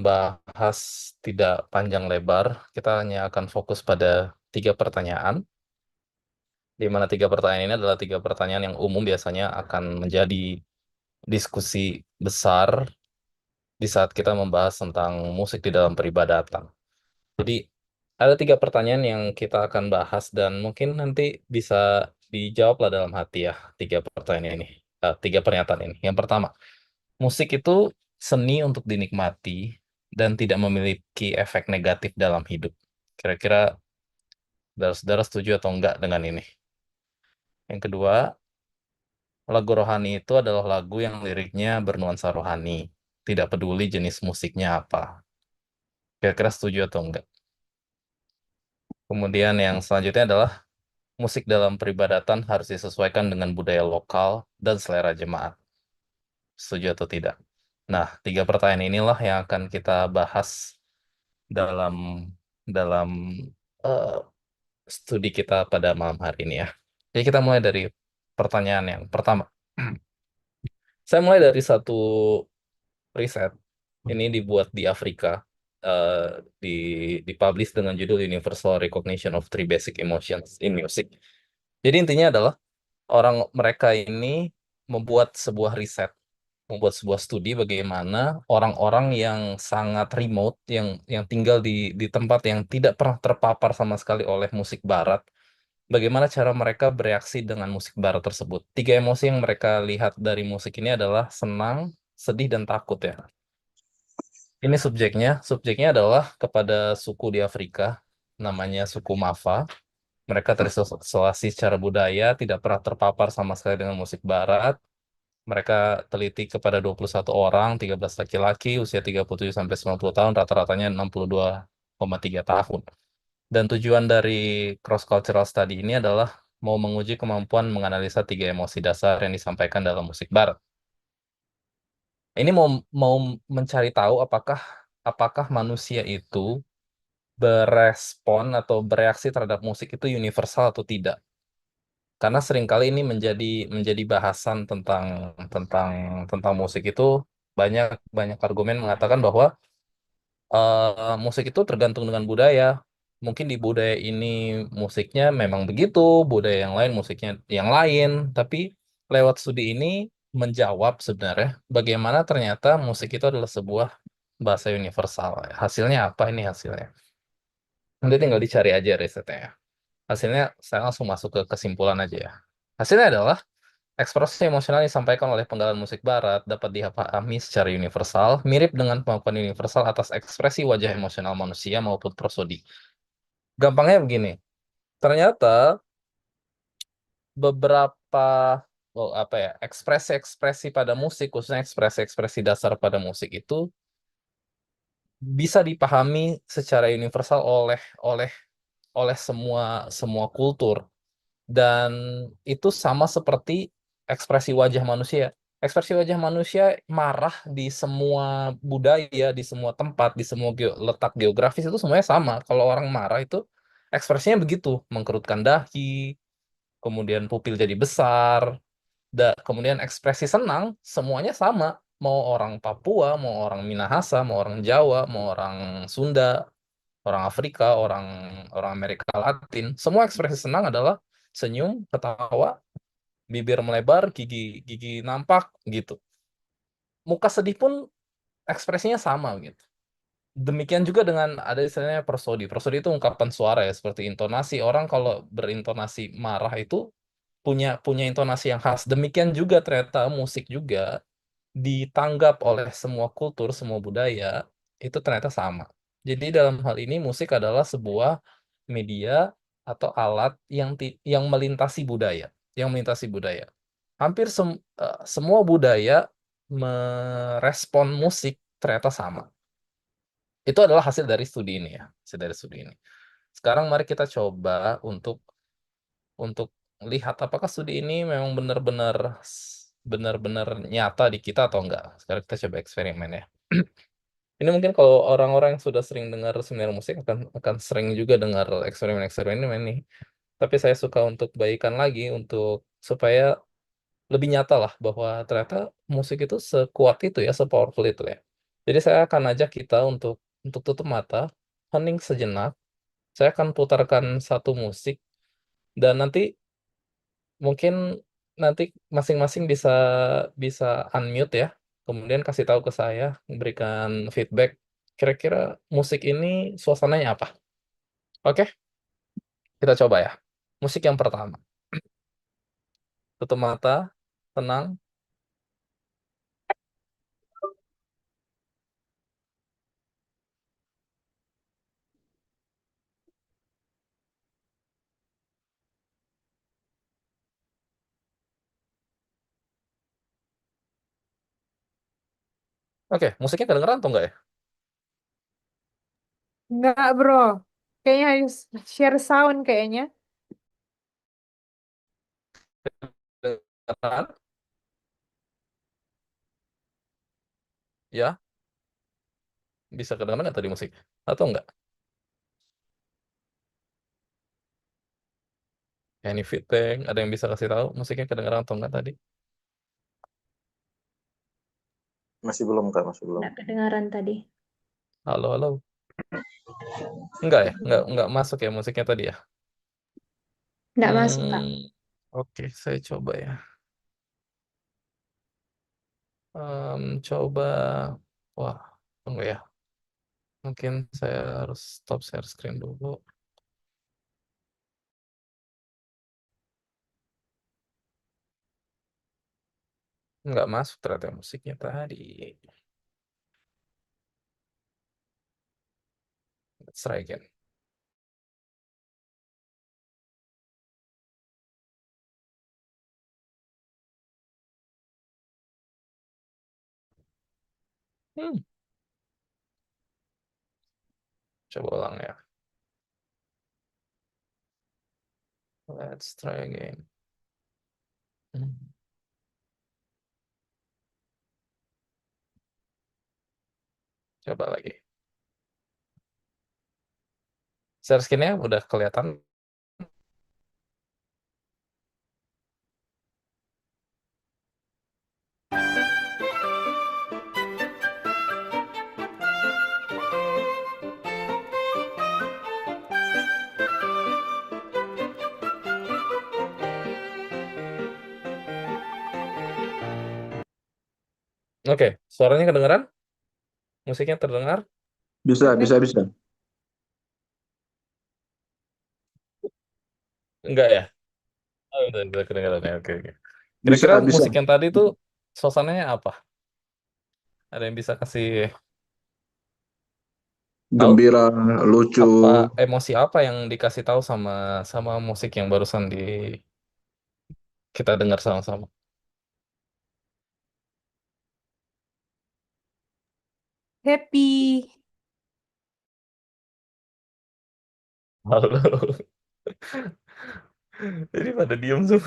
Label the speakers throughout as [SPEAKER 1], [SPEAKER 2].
[SPEAKER 1] bahas tidak panjang lebar, kita hanya akan fokus pada 3 pertanyaan, di mana 3 pertanyaan ini adalah 3 pertanyaan yang umum biasanya akan menjadi diskusi besar di saat kita membahas tentang musik di dalam peribadatan. Jadi, ada 3 pertanyaan yang kita akan bahas dan mungkin nanti bisa dijawablah dalam hati ya, 3 pertanyaan ini, 3 pernyataan ini. Yang pertama, musik itu seni untuk dinikmati dan tidak memiliki efek negatif dalam hidup. Kira-kira saudara-saudara setuju atau enggak dengan ini? Yang kedua, lagu rohani itu adalah lagu yang liriknya bernuansa rohani, tidak peduli jenis musiknya apa. Kira-kira setuju atau enggak? Kemudian yang selanjutnya adalah musik dalam peribadatan harus disesuaikan dengan budaya lokal dan selera jemaat. Setuju atau tidak? Nah, 3 pertanyaan inilah yang akan kita bahas dalam dalam eh, studi kita pada malam hari ini ya. Jadi kita mulai dari pertanyaan yang pertama. Saya mulai dari satu riset. Ini dibuat di Afrika, eh, di dipublish dengan judul Universal Recognition of Three Basic Emotions in Music. Jadi intinya adalah mereka ini membuat sebuah riset, membuat sebuah studi bagaimana orang-orang yang sangat remote, yang tinggal di tempat yang tidak pernah terpapar sama sekali oleh musik barat, bagaimana cara mereka bereaksi dengan musik barat tersebut. 3 emosi yang mereka lihat dari musik ini adalah senang, sedih, dan takut ya. Ini subjeknya adalah kepada suku di Afrika, namanya suku Mafa. Mereka terisolasi secara budaya, tidak pernah terpapar sama sekali dengan musik barat. Mereka teliti kepada 21 orang, 13 laki-laki, usia 37 sampai 90 tahun, rata-ratanya 62,3 tahun. Dan tujuan dari cross cultural study ini adalah mau menguji kemampuan menganalisa 3 emosi dasar yang disampaikan dalam musik barat. Ini mau mau mencari tahu apakah manusia itu berespon atau bereaksi terhadap musik itu universal atau tidak. Karena seringkali ini menjadi menjadi bahasan tentang tentang tentang musik itu, banyak banyak argumen mengatakan bahwa musik itu tergantung dengan budaya. Mungkin di budaya ini musiknya memang begitu, budaya yang lain musiknya yang lain. Tapi lewat studi ini menjawab sebenarnya bagaimana ternyata musik itu adalah sebuah bahasa universal. Hasilnya apa ini hasilnya? Nanti tinggal dicari aja risetnya ya. Hasilnya saya langsung masuk ke kesimpulan aja ya. Hasilnya adalah ekspresi emosional yang disampaikan oleh penggalan musik barat dapat dipahami secara universal, mirip dengan kemampuan universal atas ekspresi wajah emosional manusia maupun prosodi. Gampangnya begini, ternyata beberapa apa ya, ekspresi-ekspresi pada musik, khususnya ekspresi-ekspresi dasar pada musik itu bisa dipahami secara universal oleh oleh oleh semua semua kultur. Dan itu sama seperti ekspresi wajah manusia. Ekspresi wajah manusia marah di semua budaya, di semua tempat, di semua letak geografis itu semuanya sama. Kalau orang marah itu ekspresinya begitu, mengkerutkan dahi, kemudian pupil jadi besar, kemudian ekspresi senang semuanya sama. Mau orang Papua, mau orang Minahasa, mau orang Jawa, mau orang Sunda, orang Afrika, orang orang Amerika Latin, semua ekspresi senang adalah senyum, ketawa, bibir melebar, gigi gigi nampak gitu. Muka sedih pun ekspresinya sama gitu. Demikian juga dengan ada istilahnya prosodi. Prosodi itu ungkapan suara ya, seperti intonasi. Orang kalau berintonasi marah itu punya punya intonasi yang khas. Demikian juga ternyata musik juga ditanggap oleh semua kultur, semua budaya, itu ternyata sama. Jadi dalam hal ini musik adalah sebuah media atau alat yang melintasi budaya, yang melintasi budaya. Hampir semua budaya merespon musik ternyata sama. Itu adalah hasil dari studi ini ya, hasil dari studi ini. Sekarang mari kita coba untuk lihat apakah studi ini memang benar-benar nyata di kita atau enggak. Sekarang kita coba eksperimen ya. Ini mungkin kalau orang-orang yang sudah sering dengar seminar musik akan sering juga dengar eksperimen-eksperimen ini. Tapi saya suka untuk bagikan lagi untuk supaya lebih nyata lah bahwa ternyata musik itu sekuat itu ya, sepowerful itu ya. Jadi saya akan ajak kita untuk tutup mata, hening sejenak. Saya akan putarkan satu musik dan mungkin nanti masing-masing bisa bisa unmute ya. Kemudian kasih tahu ke saya, berikan feedback. Kira-kira musik ini suasananya apa? Oke, kita coba ya. Musik yang pertama. Tutup mata, tenang. Oke, musiknya kedengeran atau enggak ya?
[SPEAKER 2] Enggak, bro. Kayaknya harus share sound kayaknya.
[SPEAKER 1] Kedengeran? Ya, bisa kedengeran nggak tadi musik? Atau enggak? Any feedback? Ada yang bisa kasih tahu musiknya kedengeran atau enggak tadi?
[SPEAKER 3] Masih belum Kak, masih belum.
[SPEAKER 4] Nggak kedengaran tadi.
[SPEAKER 1] Halo, halo. Enggak ya? Enggak masuk ya musiknya tadi ya?
[SPEAKER 4] Nggak masuk, Kak.
[SPEAKER 1] Oke, saya coba ya. Coba. Wah, tunggu ya. Mungkin saya harus stop share screen dulu. Enggak masuk ternyata musiknya tadi. Let's try again. Hmm, coba ulang ya. Let's try again. Hmm, coba lagi. Share screen-nya udah kelihatan. Oke, suaranya kedengeran? Musiknya terdengar?
[SPEAKER 3] Bisa, bisa, bisa.
[SPEAKER 1] Enggak ya? Oh, udah kedengeran ya. Oke, oke.
[SPEAKER 3] Bisa,
[SPEAKER 1] Kira-kira
[SPEAKER 3] bisa.
[SPEAKER 1] musik yang tadi tuh suasananya apa? Ada yang bisa kasih tahu?
[SPEAKER 3] Gembira, lucu.
[SPEAKER 1] Apa emosi apa yang dikasih tahu sama sama musik yang barusan kita dengar sama-sama?
[SPEAKER 2] Happy.
[SPEAKER 1] Halo. Jadi pada diem semua.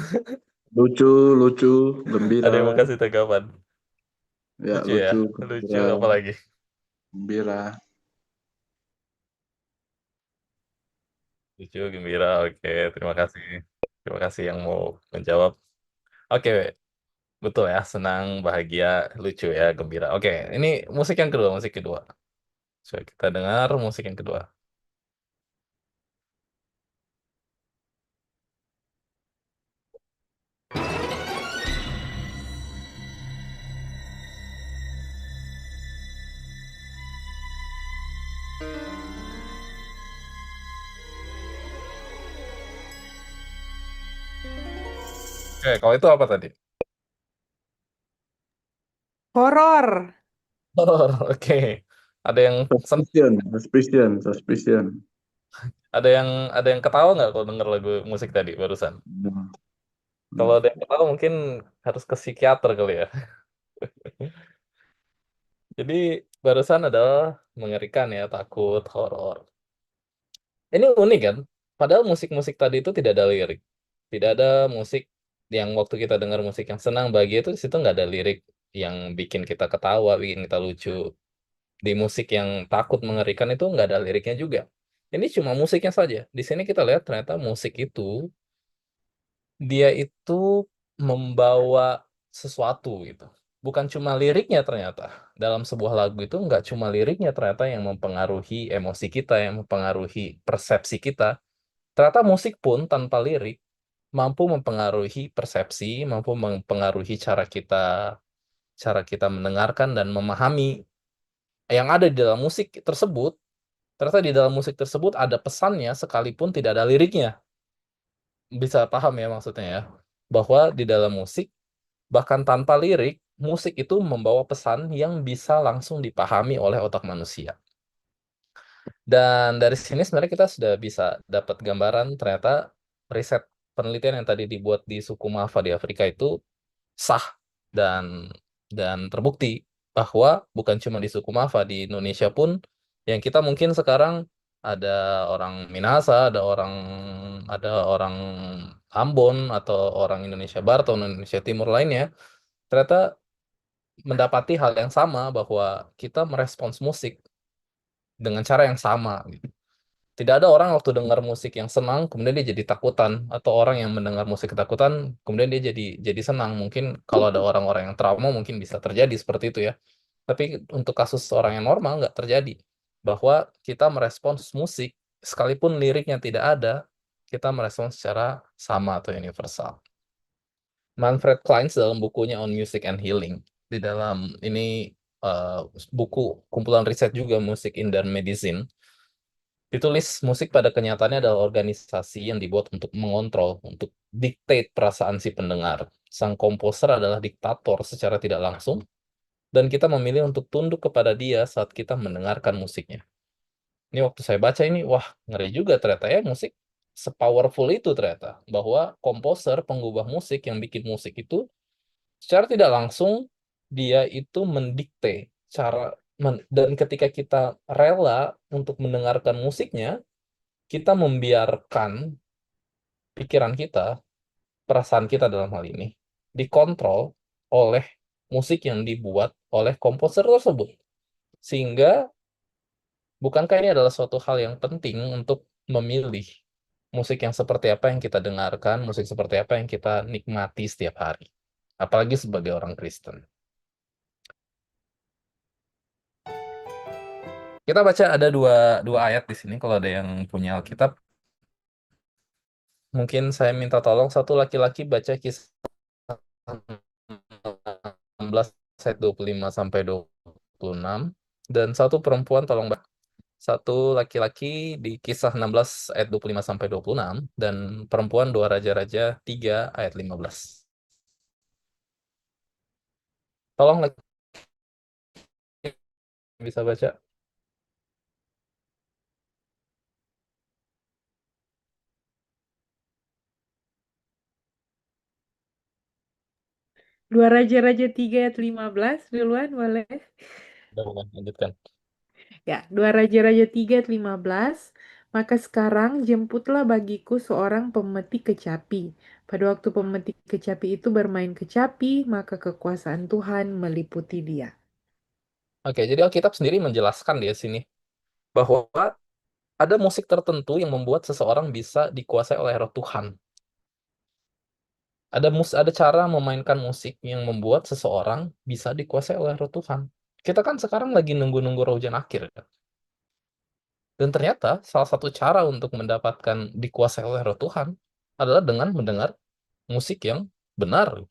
[SPEAKER 3] Lucu, lucu,
[SPEAKER 1] Ada
[SPEAKER 3] gembira.
[SPEAKER 1] yang mau kasih tanggapan?
[SPEAKER 3] Ya,
[SPEAKER 1] Lucu ya?
[SPEAKER 3] lucu,
[SPEAKER 1] Lucu
[SPEAKER 3] gembira,
[SPEAKER 1] apa lagi?
[SPEAKER 3] gembira.
[SPEAKER 1] Lucu, gembira. Oke, terima kasih. Terima kasih yang mau menjawab. Oke, betul ya. Senang, bahagia, lucu ya, gembira. Oke, ini musik yang kedua, musik kedua. Coba kita dengar musik yang kedua. Oke, kalau itu apa tadi?
[SPEAKER 2] Horor.
[SPEAKER 1] Oh, oke. Ada yang senang,
[SPEAKER 3] Suspicion, suspicion, suspicion.
[SPEAKER 1] ada yang ketawa nggak kalau denger lagu musik tadi barusan?
[SPEAKER 3] Hmm.
[SPEAKER 1] Kalau ada yang ketawa mungkin harus ke psikiater kali ya. Jadi barusan adalah mengerikan ya, takut, horor. Ini unik kan? Padahal musik-musik tadi itu tidak ada lirik. Tidak ada musik yang waktu kita dengar musik yang senang, bahagia itu di situ nggak ada lirik yang bikin kita ketawa, bikin kita lucu. Di musik yang takut, mengerikan itu nggak ada liriknya juga. Ini cuma musiknya saja. Di sini kita lihat ternyata musik itu dia itu membawa sesuatu gitu. bukan cuma liriknya ternyata. Dalam sebuah lagu itu nggak cuma liriknya ternyata yang mempengaruhi emosi kita, yang mempengaruhi persepsi kita. Ternyata musik pun tanpa lirik mampu mempengaruhi persepsi, mampu mempengaruhi cara kita mendengarkan dan memahami yang ada di dalam musik tersebut. Ternyata di dalam musik tersebut ada pesannya sekalipun tidak ada liriknya. Bisa paham ya maksudnya ya? Bahwa di dalam musik, bahkan tanpa lirik, musik itu membawa pesan yang bisa langsung dipahami oleh otak manusia. Dan dari sini sebenarnya kita sudah bisa dapat gambaran ternyata riset penelitian yang tadi dibuat di suku Mava di Afrika itu sah dan terbukti bahwa bukan cuma di suku Mava, di Indonesia pun yang kita mungkin sekarang ada orang Minahasa, ada orang Ambon atau orang Indonesia Barat atau Indonesia Timur lainnya, ternyata mendapati hal yang sama bahwa kita merespons musik dengan cara yang sama gitu. Tidak ada orang waktu dengar musik yang senang kemudian dia jadi takutan, atau orang yang mendengar musik ketakutan kemudian dia jadi senang. Mungkin kalau ada orang-orang yang trauma mungkin bisa terjadi seperti itu ya. Tapi untuk kasus orang yang normal nggak terjadi. Bahwa kita merespons musik sekalipun liriknya tidak ada, kita merespons secara sama atau universal. Manfred Clynes dalam bukunya On Music and Healing, di dalam ini buku kumpulan riset juga Music in the Medicine, ditulis musik pada kenyataannya adalah organisasi yang dibuat untuk mengontrol, untuk dictate perasaan si pendengar. Sang komposer adalah diktator secara tidak langsung, dan kita memilih untuk tunduk kepada dia saat kita mendengarkan musiknya. Ini waktu saya baca ini, wah ngeri juga ternyata ya, musik sepowerful itu ternyata. Bahwa komposer, pengubah musik yang bikin musik itu, secara tidak langsung, dia itu mendikte dan ketika kita rela untuk mendengarkan musiknya, kita membiarkan pikiran kita, perasaan kita dalam hal ini, dikontrol oleh musik yang dibuat oleh komposer tersebut. Sehingga, bukankah ini adalah suatu hal yang penting untuk memilih musik yang seperti apa yang kita dengarkan, musik seperti apa yang kita nikmati setiap hari. Apalagi sebagai orang Kristen. Kita baca ada dua ayat di sini kalau ada yang punya Alkitab. Mungkin saya minta tolong satu laki-laki baca Kisah 16 ayat 25 sampai 26, dan satu perempuan tolong baca. Satu laki-laki di Kisah 16 ayat 25 sampai 26, dan perempuan 2 Raja-Raja 3 ayat 15. Tolong lagi bisa baca.
[SPEAKER 2] Dua Raja-Raja 3 ayat 15 duluan boleh.
[SPEAKER 1] Udah, lanjutkan.
[SPEAKER 2] Ya, Dua Raja-Raja 3 ayat 15. Maka sekarang jemputlah bagiku seorang pemetik kecapi. Pada waktu pemetik kecapi itu bermain kecapi, maka kekuasaan Tuhan meliputi dia.
[SPEAKER 1] Oke, jadi Alkitab sendiri menjelaskan di sini bahwa ada musik tertentu yang membuat seseorang bisa dikuasai oleh roh Tuhan. Ada cara memainkan musik yang membuat seseorang bisa dikuasai oleh roh Tuhan. Kita kan sekarang lagi nunggu-nunggu roh hujan akhir. Dan ternyata salah satu cara untuk mendapatkan dikuasai oleh roh Tuhan adalah dengan mendengar musik yang benar,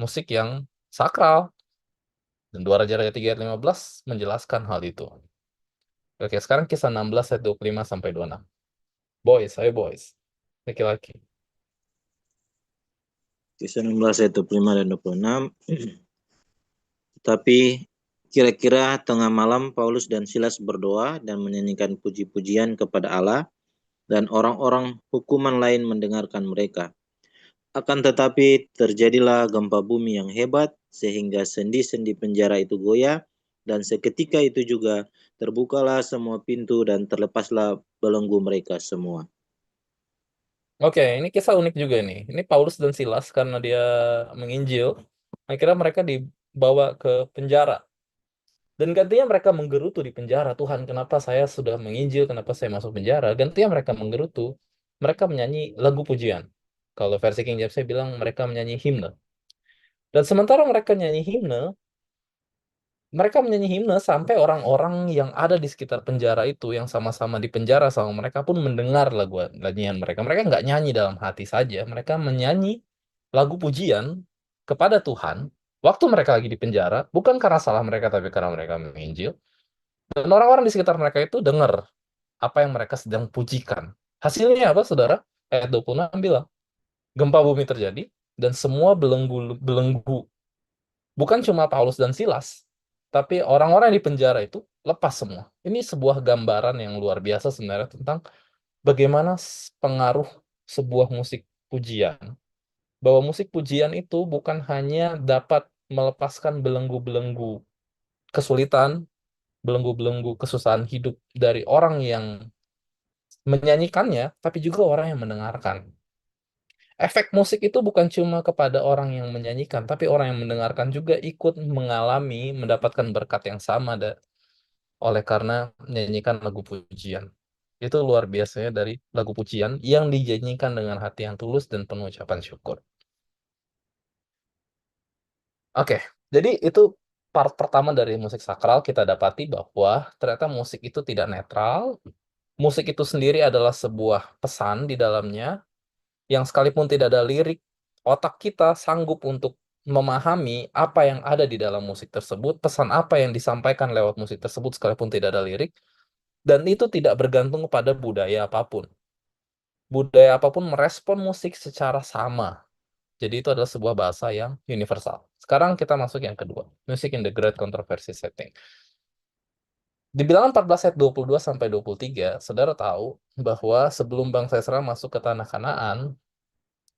[SPEAKER 1] musik yang sakral. Dan 2 Raja-Raja 3 ayat 15 menjelaskan hal itu. Oke, sekarang Kisah 16 ayat 25 sampai 26. Boys, ayo boys. Laki-laki.
[SPEAKER 5] Kisah 16 ayat 25 dan 26. Tetapi kira-kira tengah malam Paulus dan Silas berdoa dan menyanyikan puji-pujian kepada Allah, dan orang-orang hukuman lain mendengarkan mereka. Akan tetapi terjadilah gempa bumi yang hebat sehingga sendi-sendi penjara itu goyah, dan seketika itu juga terbukalah semua pintu dan terlepaslah belenggu mereka semua.
[SPEAKER 1] Oke, ini kisah unik juga nih. Ini Paulus dan Silas karena dia menginjil, akhirnya mereka dibawa ke penjara. Dan gantinya mereka menggerutu di penjara. Tuhan, kenapa saya sudah menginjil, kenapa saya masuk penjara? Gantinya mereka menggerutu. Mereka menyanyi lagu pujian. Kalau versi King James saya bilang mereka menyanyi himne. Dan sementara mereka menyanyi himne sampai orang-orang yang ada di sekitar penjara itu, yang sama-sama di penjara sama mereka pun mendengar lagu nyanyian mereka. Mereka nggak nyanyi dalam hati saja, mereka menyanyi lagu pujian kepada Tuhan waktu mereka lagi di penjara, bukan karena salah mereka, tapi karena mereka menginjil. Dan orang-orang di sekitar mereka itu dengar apa yang mereka sedang pujikan. Hasilnya apa, saudara? Ayat 26 bilang, gempa bumi terjadi, dan semua belenggu. Bukan cuma Paulus dan Silas, tapi orang-orang yang di penjara itu lepas semua. Ini sebuah gambaran yang luar biasa sebenarnya tentang bagaimana pengaruh sebuah musik pujian. Bahwa musik pujian itu bukan hanya dapat melepaskan belenggu-belenggu kesulitan, belenggu-belenggu kesusahan hidup dari orang yang menyanyikannya, tapi juga orang yang mendengarkan. Efek musik itu bukan cuma kepada orang yang menyanyikan, tapi orang yang mendengarkan juga ikut mengalami, mendapatkan berkat yang sama oleh karena menyanyikan lagu pujian. Itu luar biasanya dari lagu pujian yang dinyanyikan dengan hati yang tulus dan penuh ucapan syukur. Oke, jadi itu part pertama dari musik sakral. Kita dapati bahwa ternyata musik itu tidak netral. Musik itu sendiri adalah sebuah pesan di dalamnya, yang sekalipun tidak ada lirik, otak kita sanggup untuk memahami apa yang ada di dalam musik tersebut, pesan apa yang disampaikan lewat musik tersebut sekalipun tidak ada lirik, dan itu tidak bergantung pada budaya apapun. Budaya apapun merespon musik secara sama. Jadi itu adalah sebuah bahasa yang universal. Sekarang kita masuk yang kedua, Music in the Great Controversy Setting. Di bilangan 14 ayat 22 sampai 23, saudara tahu bahwa sebelum bangsa Israel masuk ke tanah Kanaan,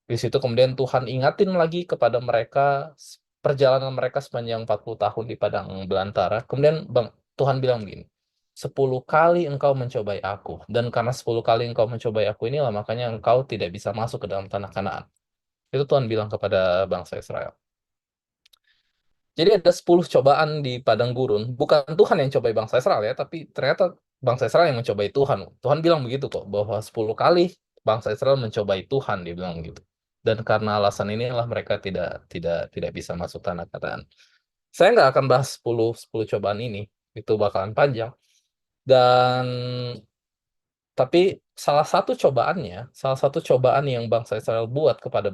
[SPEAKER 1] di situ kemudian Tuhan ingatin lagi kepada mereka perjalanan mereka sepanjang 40 tahun di padang belantara. Kemudian Tuhan bilang begini, 10 kali engkau mencobai aku, dan karena 10 kali engkau mencobai aku inilah makanya engkau tidak bisa masuk ke dalam tanah Kanaan. Itu Tuhan bilang kepada bangsa Israel. Jadi ada 10 cobaan di padang gurun. Bukan Tuhan yang cobai bangsa Israel ya, tapi ternyata bangsa Israel yang mencobai Tuhan. Tuhan bilang begitu kok, bahwa 10 kali bangsa Israel mencobai Tuhan, dia bilang gitu. Dan karena alasan inilah mereka tidak bisa masuk tanah Kanaan. Saya nggak akan bahas 10 cobaan ini, itu bakalan panjang. Dan tapi salah satu cobaan yang bangsa Israel buat kepada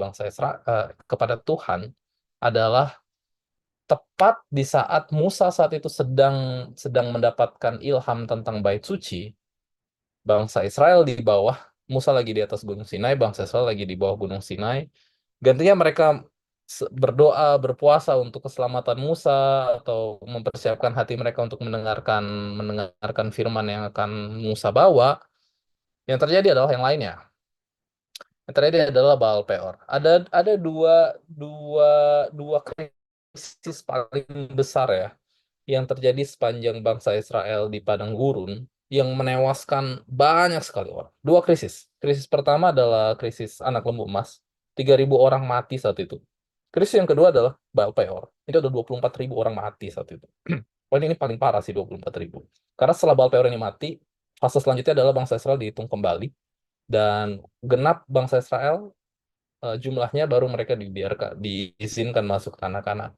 [SPEAKER 1] kepada Tuhan adalah tepat di saat Musa saat itu sedang mendapatkan ilham tentang bait suci. Bangsa Israel di bawah, Musa lagi di atas Gunung Sinai, bangsa Israel lagi di bawah Gunung Sinai. Gantinya mereka berdoa, berpuasa untuk keselamatan Musa, atau mempersiapkan hati mereka untuk mendengarkan firman yang akan Musa bawa. Yang terjadi adalah yang lainnya. Yang terjadi adalah Baal Peor. Ada dua krisis paling besar ya yang terjadi sepanjang bangsa Israel di padang gurun, yang menewaskan banyak sekali orang. Dua krisis. Krisis pertama adalah krisis anak lembu emas. 3.000 orang mati saat itu. Krisis yang kedua adalah Baal Peor. Itu ada 24.000 orang mati saat itu. Poin ini paling parah sih, 24.000. Karena setelah Baal Peor ini mati, fase selanjutnya adalah bangsa Israel dihitung kembali, dan genap bangsa Israel jumlahnya baru mereka diizinkan masuk tanah Kanaan.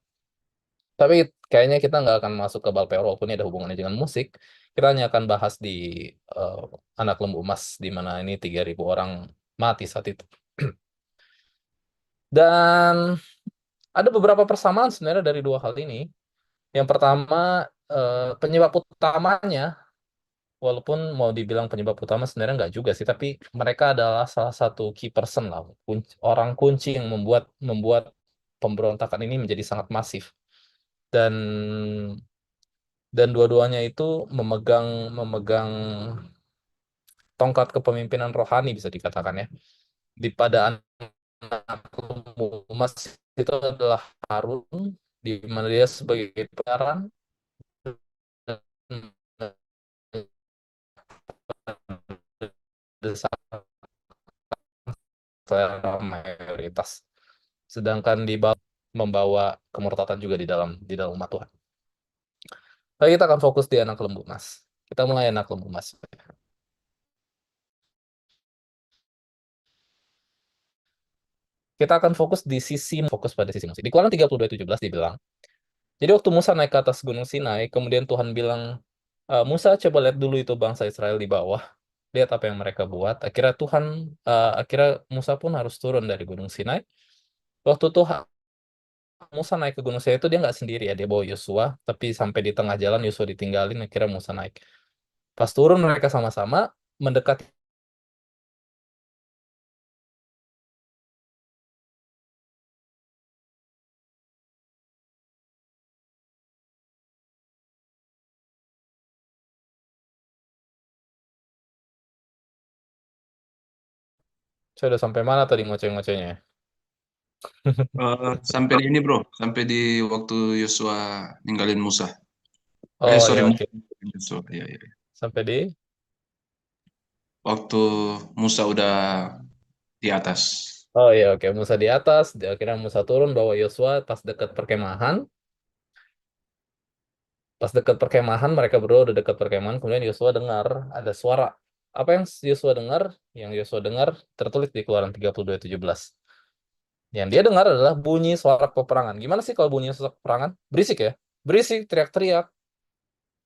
[SPEAKER 1] Tapi kayaknya kita nggak akan masuk ke Balpeor walaupun ini ada hubungannya dengan musik. Kita hanya akan bahas di eh, anak lembu emas, di mana ini 3.000 orang mati saat itu. Dan ada beberapa persamaan sebenarnya dari dua hal ini. Yang pertama, penyebab utamanya, walaupun mau dibilang penyebab utama sebenarnya nggak juga sih, tapi mereka adalah salah satu key person lah, orang kunci yang membuat pemberontakan ini menjadi sangat masif. Dan dua-duanya itu memegang tongkat kepemimpinan rohani, bisa dikatakan ya. Pada anak emas itu adalah Harun, di mana dia sebagai pangeran secara mayoritas. Sedangkan di bawah membawa kemurtatan juga di dalam umat Tuhan. Tapi kita akan fokus di anak lembu emas. Kita mulai anak lembu emas. Kita akan fokus pada sisi musik. Di Keluaran 32:17 dibilang, jadi waktu Musa naik ke atas Gunung Sinai, kemudian Tuhan bilang, Musa coba lihat dulu itu bangsa Israel di bawah, lihat apa yang mereka buat. Akhirnya Musa pun harus turun dari Gunung Sinai. Waktu Musa naik ke Gunung Sinai itu dia nggak sendiri ya, dia bawa Yosua, tapi sampai di tengah jalan Yosua ditinggalin, akhirnya Musa naik. Pas turun mereka sama-sama mendekati. Saya udah sampai mana tadi ngoceh-ngocehnya?
[SPEAKER 3] Sampai di ini bro, sampai di waktu Yosua ninggalin Musa.
[SPEAKER 1] Oh
[SPEAKER 3] Sorry,
[SPEAKER 1] ya,
[SPEAKER 3] Musa.
[SPEAKER 1] oke.
[SPEAKER 3] Yosua. Iya, iya.
[SPEAKER 1] Sampai di
[SPEAKER 3] Waktu Musa udah di atas.
[SPEAKER 1] Oh iya, oke. Musa di atas, akhirnya Musa turun bawa Yosua pas dekat perkemahan. Pas dekat perkemahan, mereka berdua udah dekat perkemahan, kemudian Yosua dengar ada suara. Apa yang Yosua dengar? Yang Yosua dengar tertulis di Keluaran 32:17. Yang dia dengar adalah bunyi suara peperangan. Gimana sih kalau bunyi suara peperangan? Berisik ya? Berisik, teriak-teriak.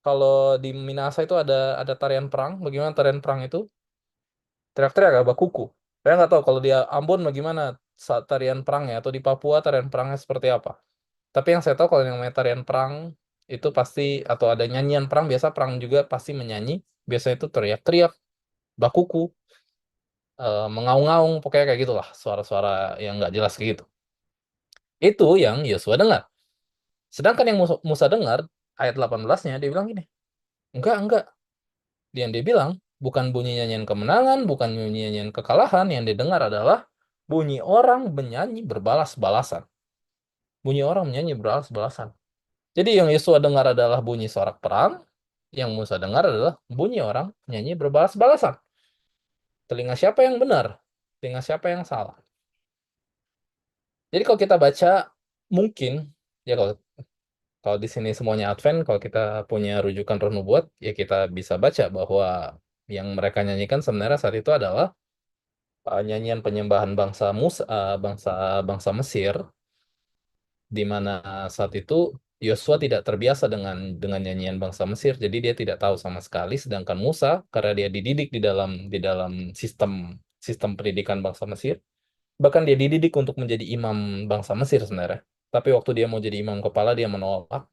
[SPEAKER 1] Kalau di Minahasa itu ada tarian perang. Bagaimana tarian perang itu? Teriak-teriak ya, bakuku. Saya nggak tahu kalau di Ambon bagaimana saat tarian perangnya, atau di Papua tarian perangnya seperti apa. Tapi yang saya tahu kalau yang namanya tarian perang itu pasti, atau ada nyanyian perang, biasa perang juga pasti menyanyi. Biasanya itu teriak-teriak, bakuku, mengaung-ngaung, pokoknya kayak gitulah, suara-suara yang nggak jelas kayak gitu. Itu yang Yosua dengar. Sedangkan yang Musa dengar, ayat 18-nya, dia bilang gini, enggak. Yang dia bilang, bukan bunyi nyanyian kemenangan, bukan bunyi nyanyian kekalahan, yang dia dengar adalah bunyi orang menyanyi berbalas-balasan. Bunyi orang menyanyi berbalas-balasan. Jadi yang Yosua dengar adalah bunyi sorak perang, yang Musa dengar adalah bunyi orang menyanyi berbalas-balasan. Telinga siapa yang benar? Telinga siapa yang salah? Jadi kalau kita baca, mungkin, ya kalau di sini semuanya Advent, kalau kita punya rujukan Roh Nubuat, ya kita bisa baca bahwa yang mereka nyanyikan sebenarnya saat itu adalah nyanyian penyembahan bangsa bangsa Mesir, di mana saat itu Yosua tidak terbiasa dengan nyanyian bangsa Mesir, jadi dia tidak tahu sama sekali. Sedangkan Musa, karena dia dididik di dalam sistem sistem pendidikan bangsa Mesir, bahkan dia dididik untuk menjadi imam bangsa Mesir sebenarnya. Tapi waktu dia mau jadi imam kepala, dia menolak,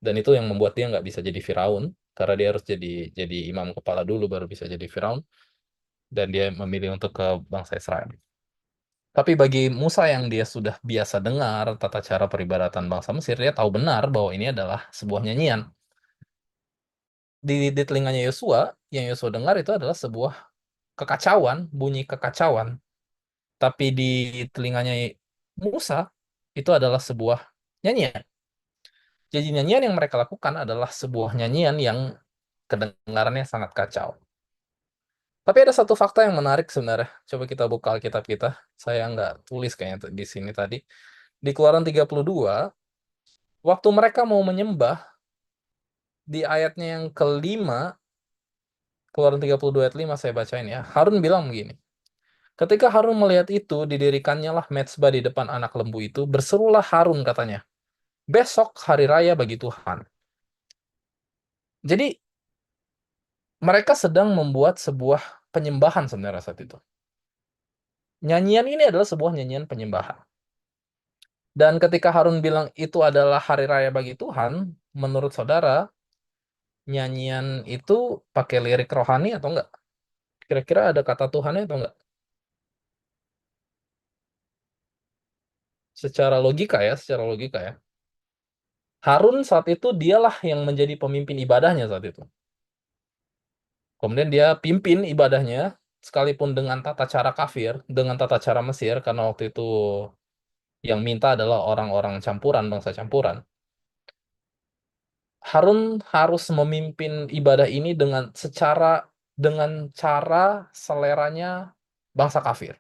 [SPEAKER 1] dan itu yang membuat dia nggak bisa jadi Firaun, karena dia harus jadi imam kepala dulu baru bisa jadi Firaun, dan dia memilih untuk ke bangsa Israel. Tapi bagi Musa yang dia sudah biasa dengar tata cara peribadatan bangsa Mesir, dia tahu benar bahwa ini adalah sebuah nyanyian. Di telinganya Yosua, yang Yosua dengar itu adalah sebuah kekacauan, bunyi kekacauan. Tapi di telinganya Musa, itu adalah sebuah nyanyian. Jadi nyanyian yang mereka lakukan adalah sebuah nyanyian yang kedengarannya sangat kacau. Tapi ada satu fakta yang menarik sebenarnya. Coba kita buka Alkitab kita. Saya nggak tulis kayaknya di sini tadi. Di Keluaran 32, waktu mereka mau menyembah, di ayatnya yang kelima, Keluaran 32 ayat 5 saya bacain ya. Harun bilang begini, ketika Harun melihat itu, didirikannya lah mezbah di depan anak lembu itu, berserulah Harun katanya, besok hari raya bagi Tuhan. Jadi mereka sedang membuat sebuah penyembahan sebenarnya saat itu. Nyanyian ini adalah sebuah nyanyian penyembahan. Dan ketika Harun bilang itu adalah hari raya bagi Tuhan, menurut saudara, nyanyian itu pakai lirik rohani atau enggak? Kira-kira ada kata Tuhannya atau enggak? Secara logika ya. Harun saat itu dialah yang menjadi pemimpin ibadahnya saat itu. Kemudian dia pimpin ibadahnya, sekalipun dengan tata cara kafir, dengan tata cara Mesir, karena waktu itu yang minta adalah orang-orang campuran, bangsa campuran. Harun harus memimpin ibadah ini dengan cara seleranya bangsa kafir.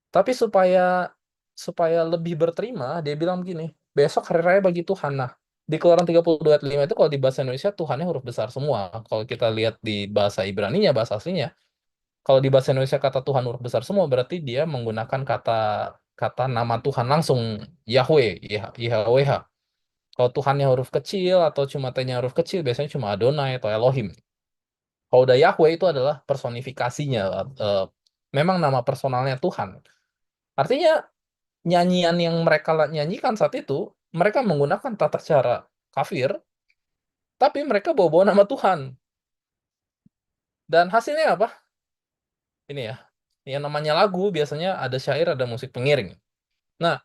[SPEAKER 1] Tapi supaya lebih berterima, dia bilang begini, besok hari raya bagi Tuhan. Nah, di Keluaran 32 ayat 5 itu kalau di bahasa Indonesia Tuhannya huruf besar semua. Kalau kita lihat di bahasa Ibraninya, bahasa aslinya, Kalau di bahasa Indonesia kata Tuhan huruf besar semua, berarti dia menggunakan kata nama Tuhan langsung, Yahweh, YHWH. Kalau Tuhannya huruf kecil atau cuma T-nya huruf kecil, biasanya cuma Adonai atau Elohim. Kalau udah Yahweh itu adalah personifikasinya, memang nama personalnya Tuhan. Artinya nyanyian yang mereka nyanyikan saat itu, mereka menggunakan tata cara kafir, tapi mereka bawa-bawa nama Tuhan. Dan hasilnya apa? Ini ya, yang namanya lagu biasanya ada syair, ada musik pengiring. Nah,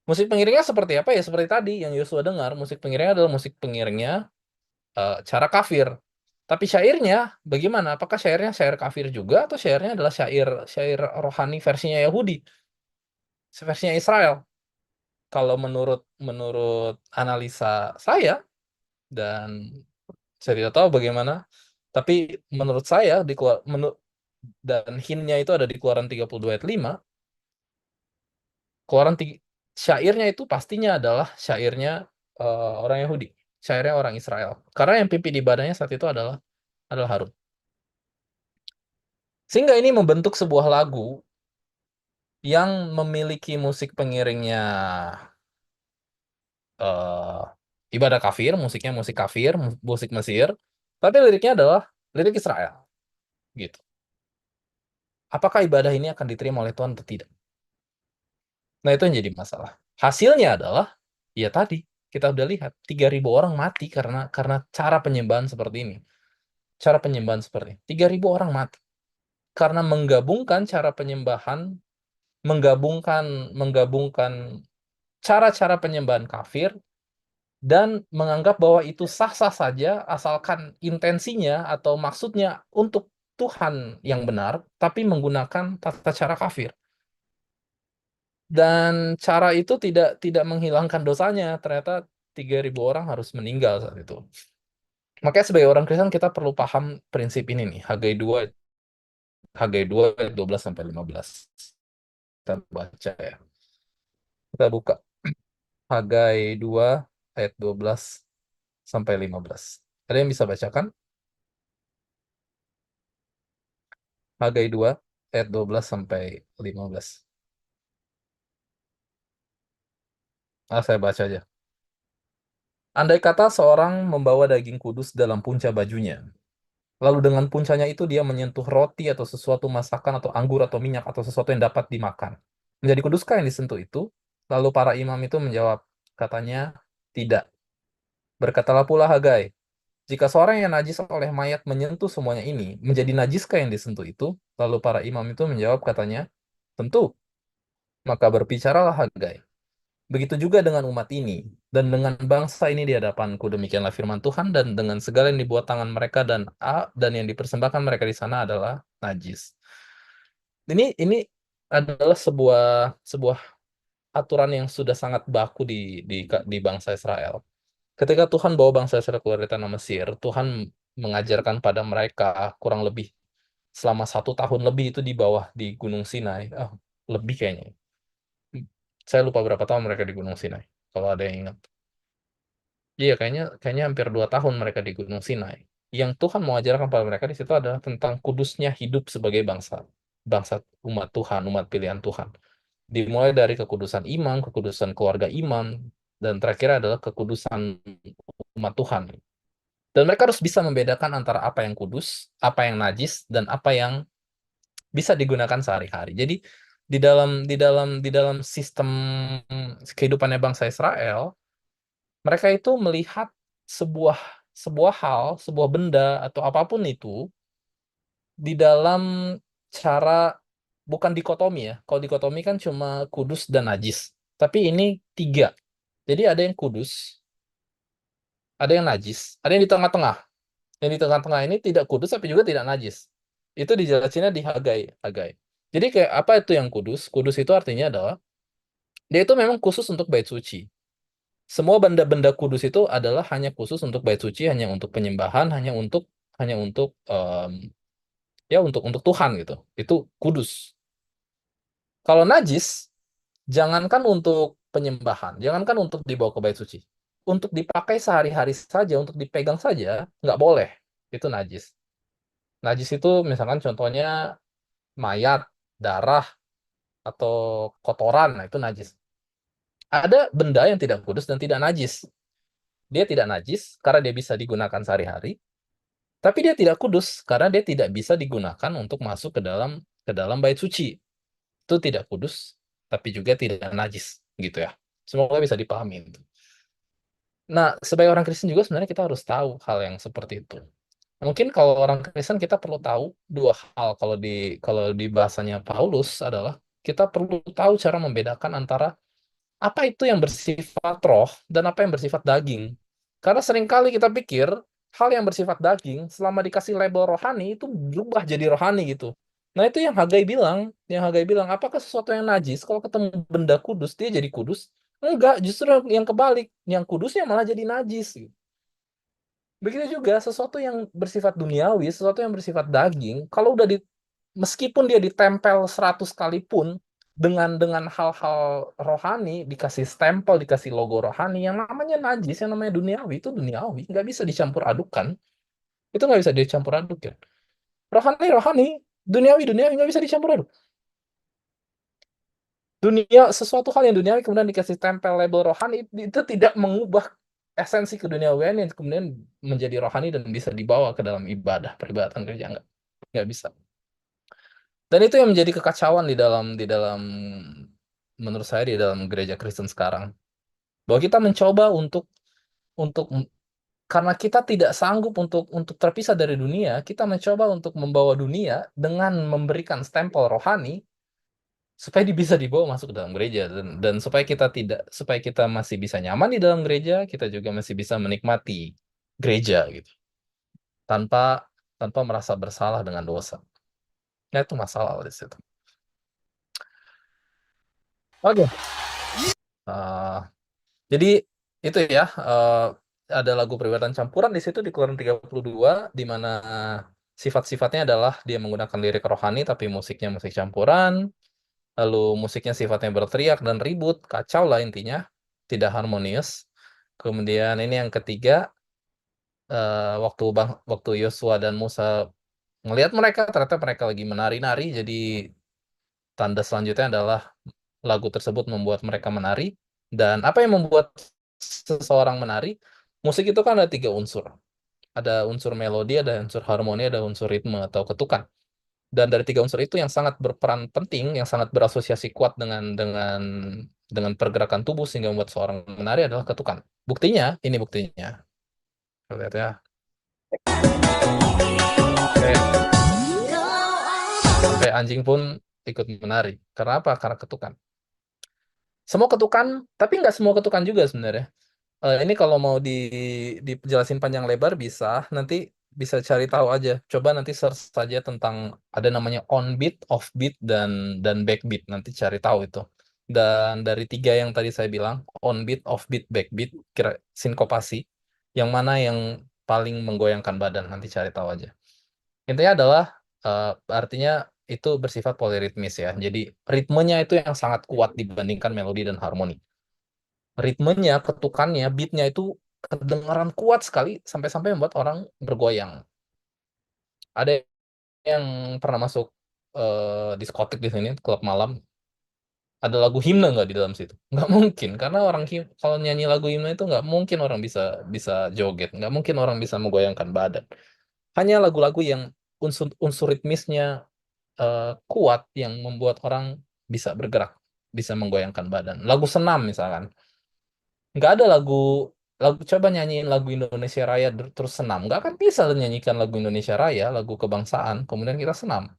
[SPEAKER 1] musik pengiringnya seperti apa ya? Seperti tadi yang Yosua dengar, musik pengiringnya adalah musik pengiringnya cara kafir. Tapi syairnya bagaimana? Apakah syairnya syair kafir juga atau syairnya adalah syair rohani versinya Yahudi, versinya Israel? Kalau menurut analisa saya, dan saya tidak tahu bagaimana, tapi menurut saya dan hintnya itu ada di Keluaran 32 ayat 5. Syairnya itu pastinya adalah syairnya orang Yahudi, syairnya orang Israel. Karena yang pimpin ibadahnya saat itu adalah Harun. Sehingga ini membentuk sebuah lagu yang memiliki musik pengiringnya ibadah kafir, musiknya musik kafir, musik Mesir, tapi liriknya adalah lirik Israel, gitu. Apakah ibadah ini akan diterima oleh Tuhan atau tidak? Nah, itu yang jadi masalah. Hasilnya adalah, ya tadi, kita udah lihat, 3.000 orang mati karena cara penyembahan seperti ini. Cara penyembahan seperti ini. 3.000 orang mati. Karena menggabungkan cara penyembahan, menggabungkan cara-cara penyembahan kafir, dan menganggap bahwa itu sah-sah saja asalkan intensinya atau maksudnya untuk Tuhan yang benar, tapi menggunakan tata cara kafir. Dan cara itu tidak menghilangkan dosanya. Ternyata 3.000 orang harus meninggal saat itu. Makanya sebagai orang Kristen kita perlu paham prinsip ini nih, Hagai 2 ayat 12 sampai 15. Kita baca ya. Kita buka Hagai 2 ayat 12 sampai 15. Ada yang bisa bacakan? Hagai 2 ayat 12 sampai 15. Saya baca aja. Andai kata seorang membawa daging kudus dalam punca bajunya, lalu dengan puncanya itu dia menyentuh roti atau sesuatu masakan atau anggur atau minyak atau sesuatu yang dapat dimakan. Menjadi kuduskah yang disentuh itu? Lalu para imam itu menjawab, katanya, tidak. Berkatalah pula Hagai, jika seorang yang najis oleh mayat menyentuh semuanya ini, menjadi najiskah yang disentuh itu? Lalu para imam itu menjawab, katanya, tentu. Maka berbicaralah Hagai. Begitu juga dengan umat ini, dan dengan bangsa ini di hadapanku, demikianlah firman Tuhan, dan dengan segala yang dibuat tangan mereka dan yang dipersembahkan mereka di sana adalah najis. Ini adalah sebuah aturan yang sudah sangat baku di bangsa Israel. Ketika Tuhan bawa bangsa Israel keluar dari tanah Mesir, Tuhan mengajarkan pada mereka kurang lebih selama 1 tahun lebih itu di bawah di Gunung Sinai. Lebih kayaknya. Saya lupa berapa tahun mereka di Gunung Sinai. Kalau ada yang ingat. Iya, kayaknya hampir 2 tahun mereka di Gunung Sinai. Yang Tuhan mau ajarkan pada mereka di situ adalah tentang kudusnya hidup sebagai bangsa umat Tuhan, umat pilihan Tuhan. Dimulai dari kekudusan imam, kekudusan keluarga imam, dan terakhir adalah kekudusan umat Tuhan. Dan mereka harus bisa membedakan antara apa yang kudus, apa yang najis, dan apa yang bisa digunakan sehari-hari. Jadi di dalam sistem kehidupannya bangsa Israel, mereka itu melihat sebuah hal, sebuah benda atau apapun itu di dalam cara, bukan dikotomi ya. Kalau dikotomi kan cuma kudus dan najis. Tapi ini 3. Jadi ada yang kudus, ada yang najis, ada yang di tengah-tengah. Yang di tengah-tengah ini tidak kudus tapi juga tidak najis. Itu dijelasinnya di Hagai. Jadi kayak apa itu yang kudus? Kudus itu artinya adalah dia itu memang khusus untuk bait suci. Semua benda-benda kudus itu adalah hanya khusus untuk bait suci, hanya untuk penyembahan, hanya untuk ya untuk Tuhan gitu. Itu kudus. Kalau najis, jangankan untuk penyembahan, jangankan untuk dibawa ke bait suci. Untuk dipakai sehari-hari saja, untuk dipegang saja, nggak boleh. Itu najis. Najis itu misalkan contohnya mayat, darah, atau kotoran, nah itu najis. Ada benda yang tidak kudus dan tidak najis. Dia tidak najis karena dia bisa digunakan sehari-hari, tapi dia tidak kudus karena dia tidak bisa digunakan untuk masuk ke dalam bait suci. Itu tidak kudus, tapi juga tidak najis, gitu ya. Semoga bisa dipahami itu. Nah, sebagai orang Kristen juga sebenarnya kita harus tahu hal yang seperti itu. Mungkin kalau orang Kristen kita perlu tahu dua hal kalau di bahasanya Paulus adalah kita perlu tahu cara membedakan antara apa itu yang bersifat roh dan apa yang bersifat daging. Karena seringkali kita pikir hal yang bersifat daging selama dikasih label rohani itu berubah jadi rohani gitu. Nah, itu yang Hagai bilang, apakah sesuatu yang najis kalau ketemu benda kudus dia jadi kudus? Enggak, justru yang kebalik, yang kudusnya malah jadi najis gitu. Begitu juga sesuatu yang bersifat duniawi, sesuatu yang bersifat daging, kalau udah meskipun dia ditempel 100 kali pun dengan hal-hal rohani, dikasih stempel, dikasih logo rohani, yang namanya najis, yang namanya duniawi, itu duniawi, nggak bisa dicampur adukan. Itu nggak bisa dicampur aduk ya. Rohani, rohani, duniawi, duniawi, nggak bisa dicampur aduk. Sesuatu hal yang duniawi kemudian dikasih tempel label rohani, itu tidak mengubah esensi keduniawian yang kemudian menjadi rohani dan bisa dibawa ke dalam ibadah, peribadatan gereja, nggak bisa. Dan itu yang menjadi kekacauan di dalam menurut saya di dalam gereja Kristen sekarang. Bahwa kita mencoba untuk karena kita tidak sanggup untuk terpisah dari dunia, kita mencoba untuk membawa dunia dengan memberikan stempel rohani supaya bisa dibawa masuk ke dalam gereja dan supaya kita masih bisa nyaman di dalam gereja, kita juga masih bisa menikmati gereja gitu. Tanpa merasa bersalah dengan dosa. Nah, itu masalah di situ. Oke. Jadi itu ya, ada lagu peribadatan campuran di situ di Keluaran 32 di mana sifat-sifatnya adalah dia menggunakan lirik rohani tapi musiknya musik campuran. Lalu musiknya sifatnya berteriak dan ribut, kacau lah intinya, tidak harmonius. Kemudian ini yang ketiga, waktu Yosua dan Musa melihat mereka, ternyata mereka lagi menari-nari, jadi tanda selanjutnya adalah lagu tersebut membuat mereka menari. Dan apa yang membuat seseorang menari? Musik itu kan ada 3 unsur. Ada unsur melodi, ada unsur harmoni, ada unsur ritme atau ketukan. Dan dari 3 unsur itu yang sangat berperan penting, yang sangat berasosiasi kuat dengan pergerakan tubuh sehingga membuat seorang menari adalah ketukan. Buktinya, ini buktinya. Lihat ya. Kayak anjing pun ikut menari. Karena apa? Karena ketukan. Semua ketukan, tapi nggak semua ketukan juga sebenarnya. Ini kalau mau dijelasin panjang lebar bisa, nanti bisa cari tahu aja. Coba nanti search saja tentang ada namanya on beat, off beat, dan backbeat. Nanti cari tahu itu. Dan dari 3 yang tadi saya bilang, on beat, off beat, backbeat, kira sinkopasi, yang mana yang paling menggoyangkan badan, nanti cari tahu aja. Intinya adalah artinya itu bersifat poliritmis ya. Jadi ritmenya itu yang sangat kuat dibandingkan melodi dan harmoni. Ritmenya, ketukannya, beatnya itu kedengaran kuat sekali sampai-sampai membuat orang bergoyang. Ada yang pernah masuk diskotik di sini, klub malam, ada lagu himne nggak di dalam situ? Nggak mungkin, karena kalau nyanyi lagu himne itu nggak mungkin orang bisa joget, nggak mungkin orang bisa menggoyangkan badan. Hanya lagu-lagu yang unsur ritmisnya kuat yang membuat orang bisa bergerak, bisa menggoyangkan badan. Lagu senam misalkan, nggak ada lagu coba nyanyiin lagu Indonesia Raya terus senam, nggak akan bisa nyanyikan lagu Indonesia Raya, lagu kebangsaan, kemudian kita senam.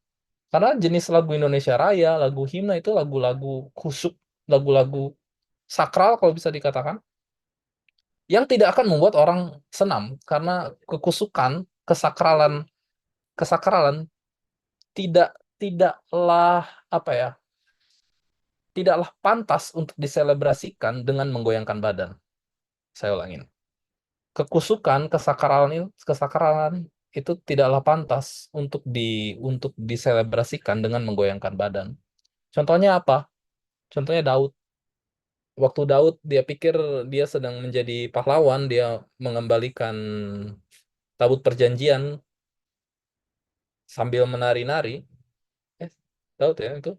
[SPEAKER 1] Karena jenis lagu Indonesia Raya, lagu himne itu lagu-lagu khusyuk, lagu-lagu sakral kalau bisa dikatakan, yang tidak akan membuat orang senam karena kekusukan, kesakralan tidaklah apa ya, tidaklah pantas untuk diselebrasikan dengan menggoyangkan badan. Saya ulangin. Kesakralan itu tidaklah pantas untuk diselebrasikan dengan menggoyangkan badan. Contohnya apa? Contohnya Daud. Waktu Daud dia pikir dia sedang menjadi pahlawan, dia mengembalikan tabut perjanjian sambil menari-nari. Tahu tuh ya itu.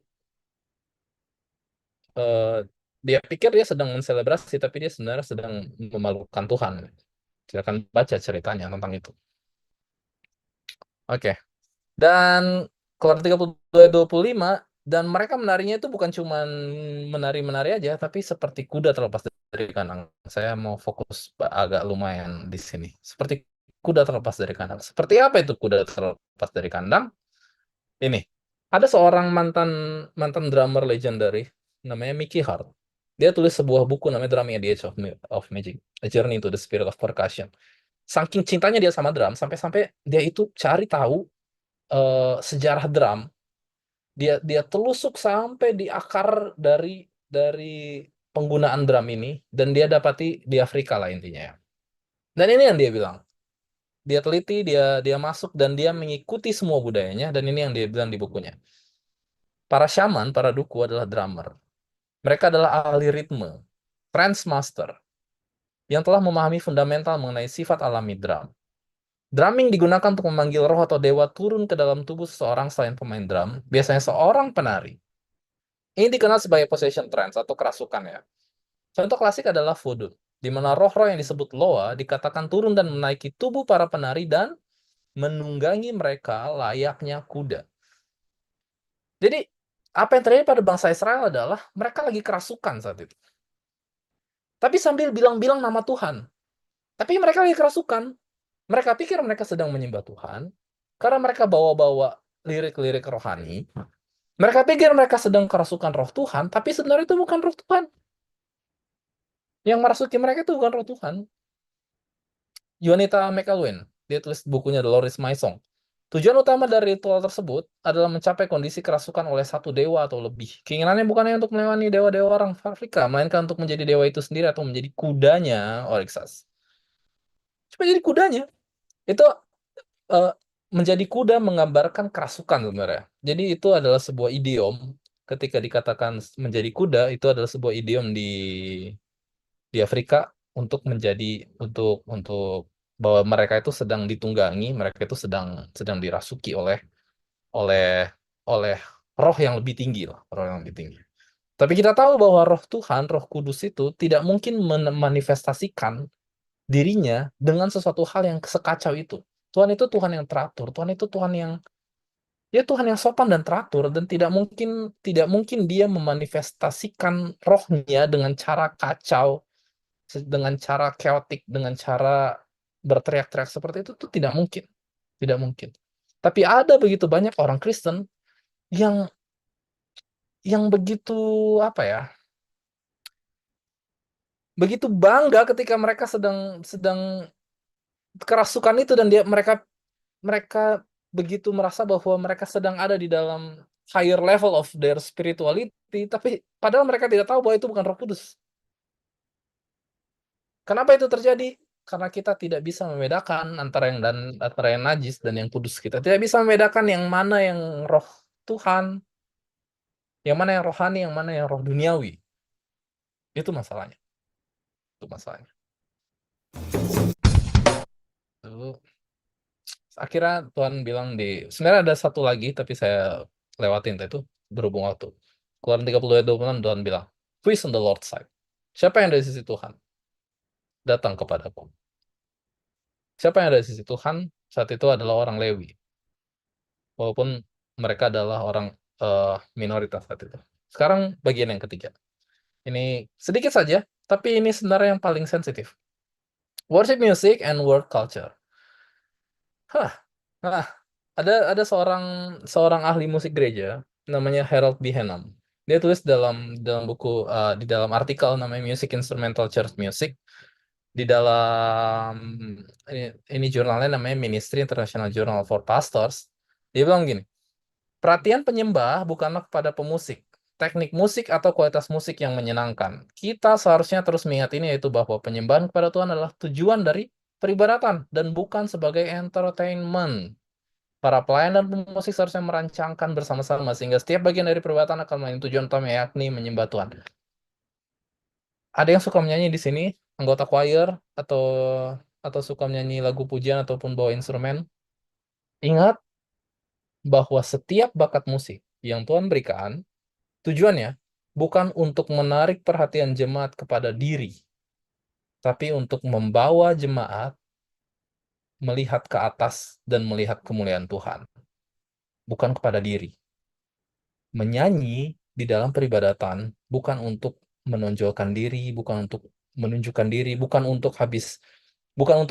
[SPEAKER 1] Dia pikir dia sedang menselebrasi, tapi dia sebenarnya sedang memalukan Tuhan. Silakan baca ceritanya tentang itu. Oke. Dan Keluaran 32:25, dan mereka menarinya itu bukan cuma menari-menari aja, tapi seperti kuda terlepas dari kandang. Saya mau fokus agak lumayan di sini. Seperti kuda terlepas dari kandang. Seperti apa itu kuda terlepas dari kandang? Ini, ada seorang mantan mantan drummer legendary namanya Mickey Hart. Dia tulis sebuah buku namanya Drumming at the Edge of Magic, A Journey into the Spirit of Percussion. Saking cintanya dia sama drum, sampai-sampai dia itu cari tahu sejarah drum. Dia telusuk sampai di akar dari penggunaan drum ini, dan dia dapati di Afrika lah intinya ya. Dan ini yang dia bilang. Dia teliti, dia masuk, dan dia mengikuti semua budayanya, dan ini yang dia bilang di bukunya. Para shaman, para duku adalah drummer. Mereka adalah ahli ritme, trance master, yang telah memahami fundamental mengenai sifat alami drum. Drumming digunakan untuk memanggil roh atau dewa turun ke dalam tubuh seseorang selain pemain drum, biasanya seorang penari. Ini dikenal sebagai possession trance atau kerasukan ya. Contoh klasik adalah voodoo, di mana roh-roh yang disebut loa dikatakan turun dan menaiki tubuh para penari dan menunggangi mereka layaknya kuda. Jadi, apa yang terjadi pada bangsa Israel adalah mereka lagi kerasukan saat itu. Tapi sambil bilang-bilang nama Tuhan. Tapi mereka lagi kerasukan. Mereka pikir mereka sedang menyembah Tuhan, karena mereka bawa-bawa lirik-lirik rohani. Mereka pikir mereka sedang kerasukan roh Tuhan, tapi sebenarnya itu bukan roh Tuhan. Yang merasuki mereka itu bukan roh Tuhan. Juanita McElwain, dia tulis bukunya The Lord is My Song. Tujuan utama dari ritual tersebut adalah mencapai kondisi kerasukan oleh satu dewa atau lebih. Keinginannya bukan hanya untuk melewani dewa-dewa orang Afrika, melainkan untuk menjadi dewa itu sendiri atau menjadi kudanya Oryxas. Cuma jadi kudanya. Itu menjadi kuda menggambarkan kerasukan sebenarnya. Jadi itu adalah sebuah idiom. Ketika dikatakan menjadi kuda, itu adalah sebuah idiom di Afrika untuk bahwa mereka itu sedang ditunggangi, mereka itu sedang dirasuki oleh oleh oleh roh yang lebih tinggi lah, roh yang lebih tinggi. Tapi kita tahu bahwa roh Tuhan, Roh Kudus itu tidak mungkin memanifestasikan dirinya dengan sesuatu hal yang sekacau itu. Tuhan itu Tuhan yang teratur, Tuhan itu Tuhan yang sopan dan teratur, dan tidak mungkin dia memanifestasikan rohnya dengan cara kacau, dengan cara chaotic, dengan cara berteriak-teriak seperti itu tuh tidak mungkin. Tidak mungkin. Tapi ada begitu banyak orang Kristen yang begitu apa ya? Begitu bangga ketika mereka sedang kerasukan itu, dan mereka begitu merasa bahwa mereka sedang ada di dalam higher level of their spirituality, tapi padahal mereka tidak tahu bahwa itu bukan Roh Kudus. Kenapa itu terjadi? Karena kita tidak bisa membedakan antara yang najis dan yang kudus. Kita tidak bisa membedakan yang mana yang roh Tuhan, yang mana yang rohani, yang mana yang roh duniawi. Itu masalahnya. Itu masalahnya. Tuh. Akhirnya Tuhan bilang sebenarnya ada satu lagi, tapi saya lewatin itu berhubung waktu. Keluaran 30:26 Tuhan bilang, "Who is on the Lord's side?" Siapa yang ada di sisi Tuhan? Datang kepadaku. Siapa yang ada di sisi Tuhan saat itu adalah orang Lewi. Walaupun mereka adalah orang minoritas saat itu. Sekarang bagian yang ketiga. Ini sedikit saja, tapi ini sebenarnya yang paling sensitif. Worship music and world culture. Ada seorang ahli musik gereja namanya Harold B. Henham. Dia tulis dalam buku, di dalam artikel namanya Music Instrumental Church Music. Di dalam ini jurnalnya namanya Ministry International Journal for Pastors. Dia bilang gini, perhatian penyembah bukanlah kepada pemusik, teknik musik atau kualitas musik yang menyenangkan. Kita seharusnya terus mengingat ini, yaitu bahwa penyembahan kepada Tuhan adalah tujuan dari peribadatan dan bukan sebagai entertainment. Para pelayan dan pemusik seharusnya merancangkan bersama-sama sehingga setiap bagian dari peribadatan akan memiliki tujuan utama, yakni menyembah Tuhan. Ada yang suka menyanyi di sini, anggota choir atau suka menyanyi lagu pujian ataupun bawa instrumen. Ingat, bahwa setiap bakat musik yang Tuhan berikan, tujuannya bukan untuk menarik perhatian jemaat kepada diri, tapi untuk membawa jemaat melihat ke atas dan melihat kemuliaan Tuhan, bukan kepada diri. Menyanyi di dalam peribadatan bukan untuk menonjolkan diri, bukan untuk menunjukkan diri, bukan untuk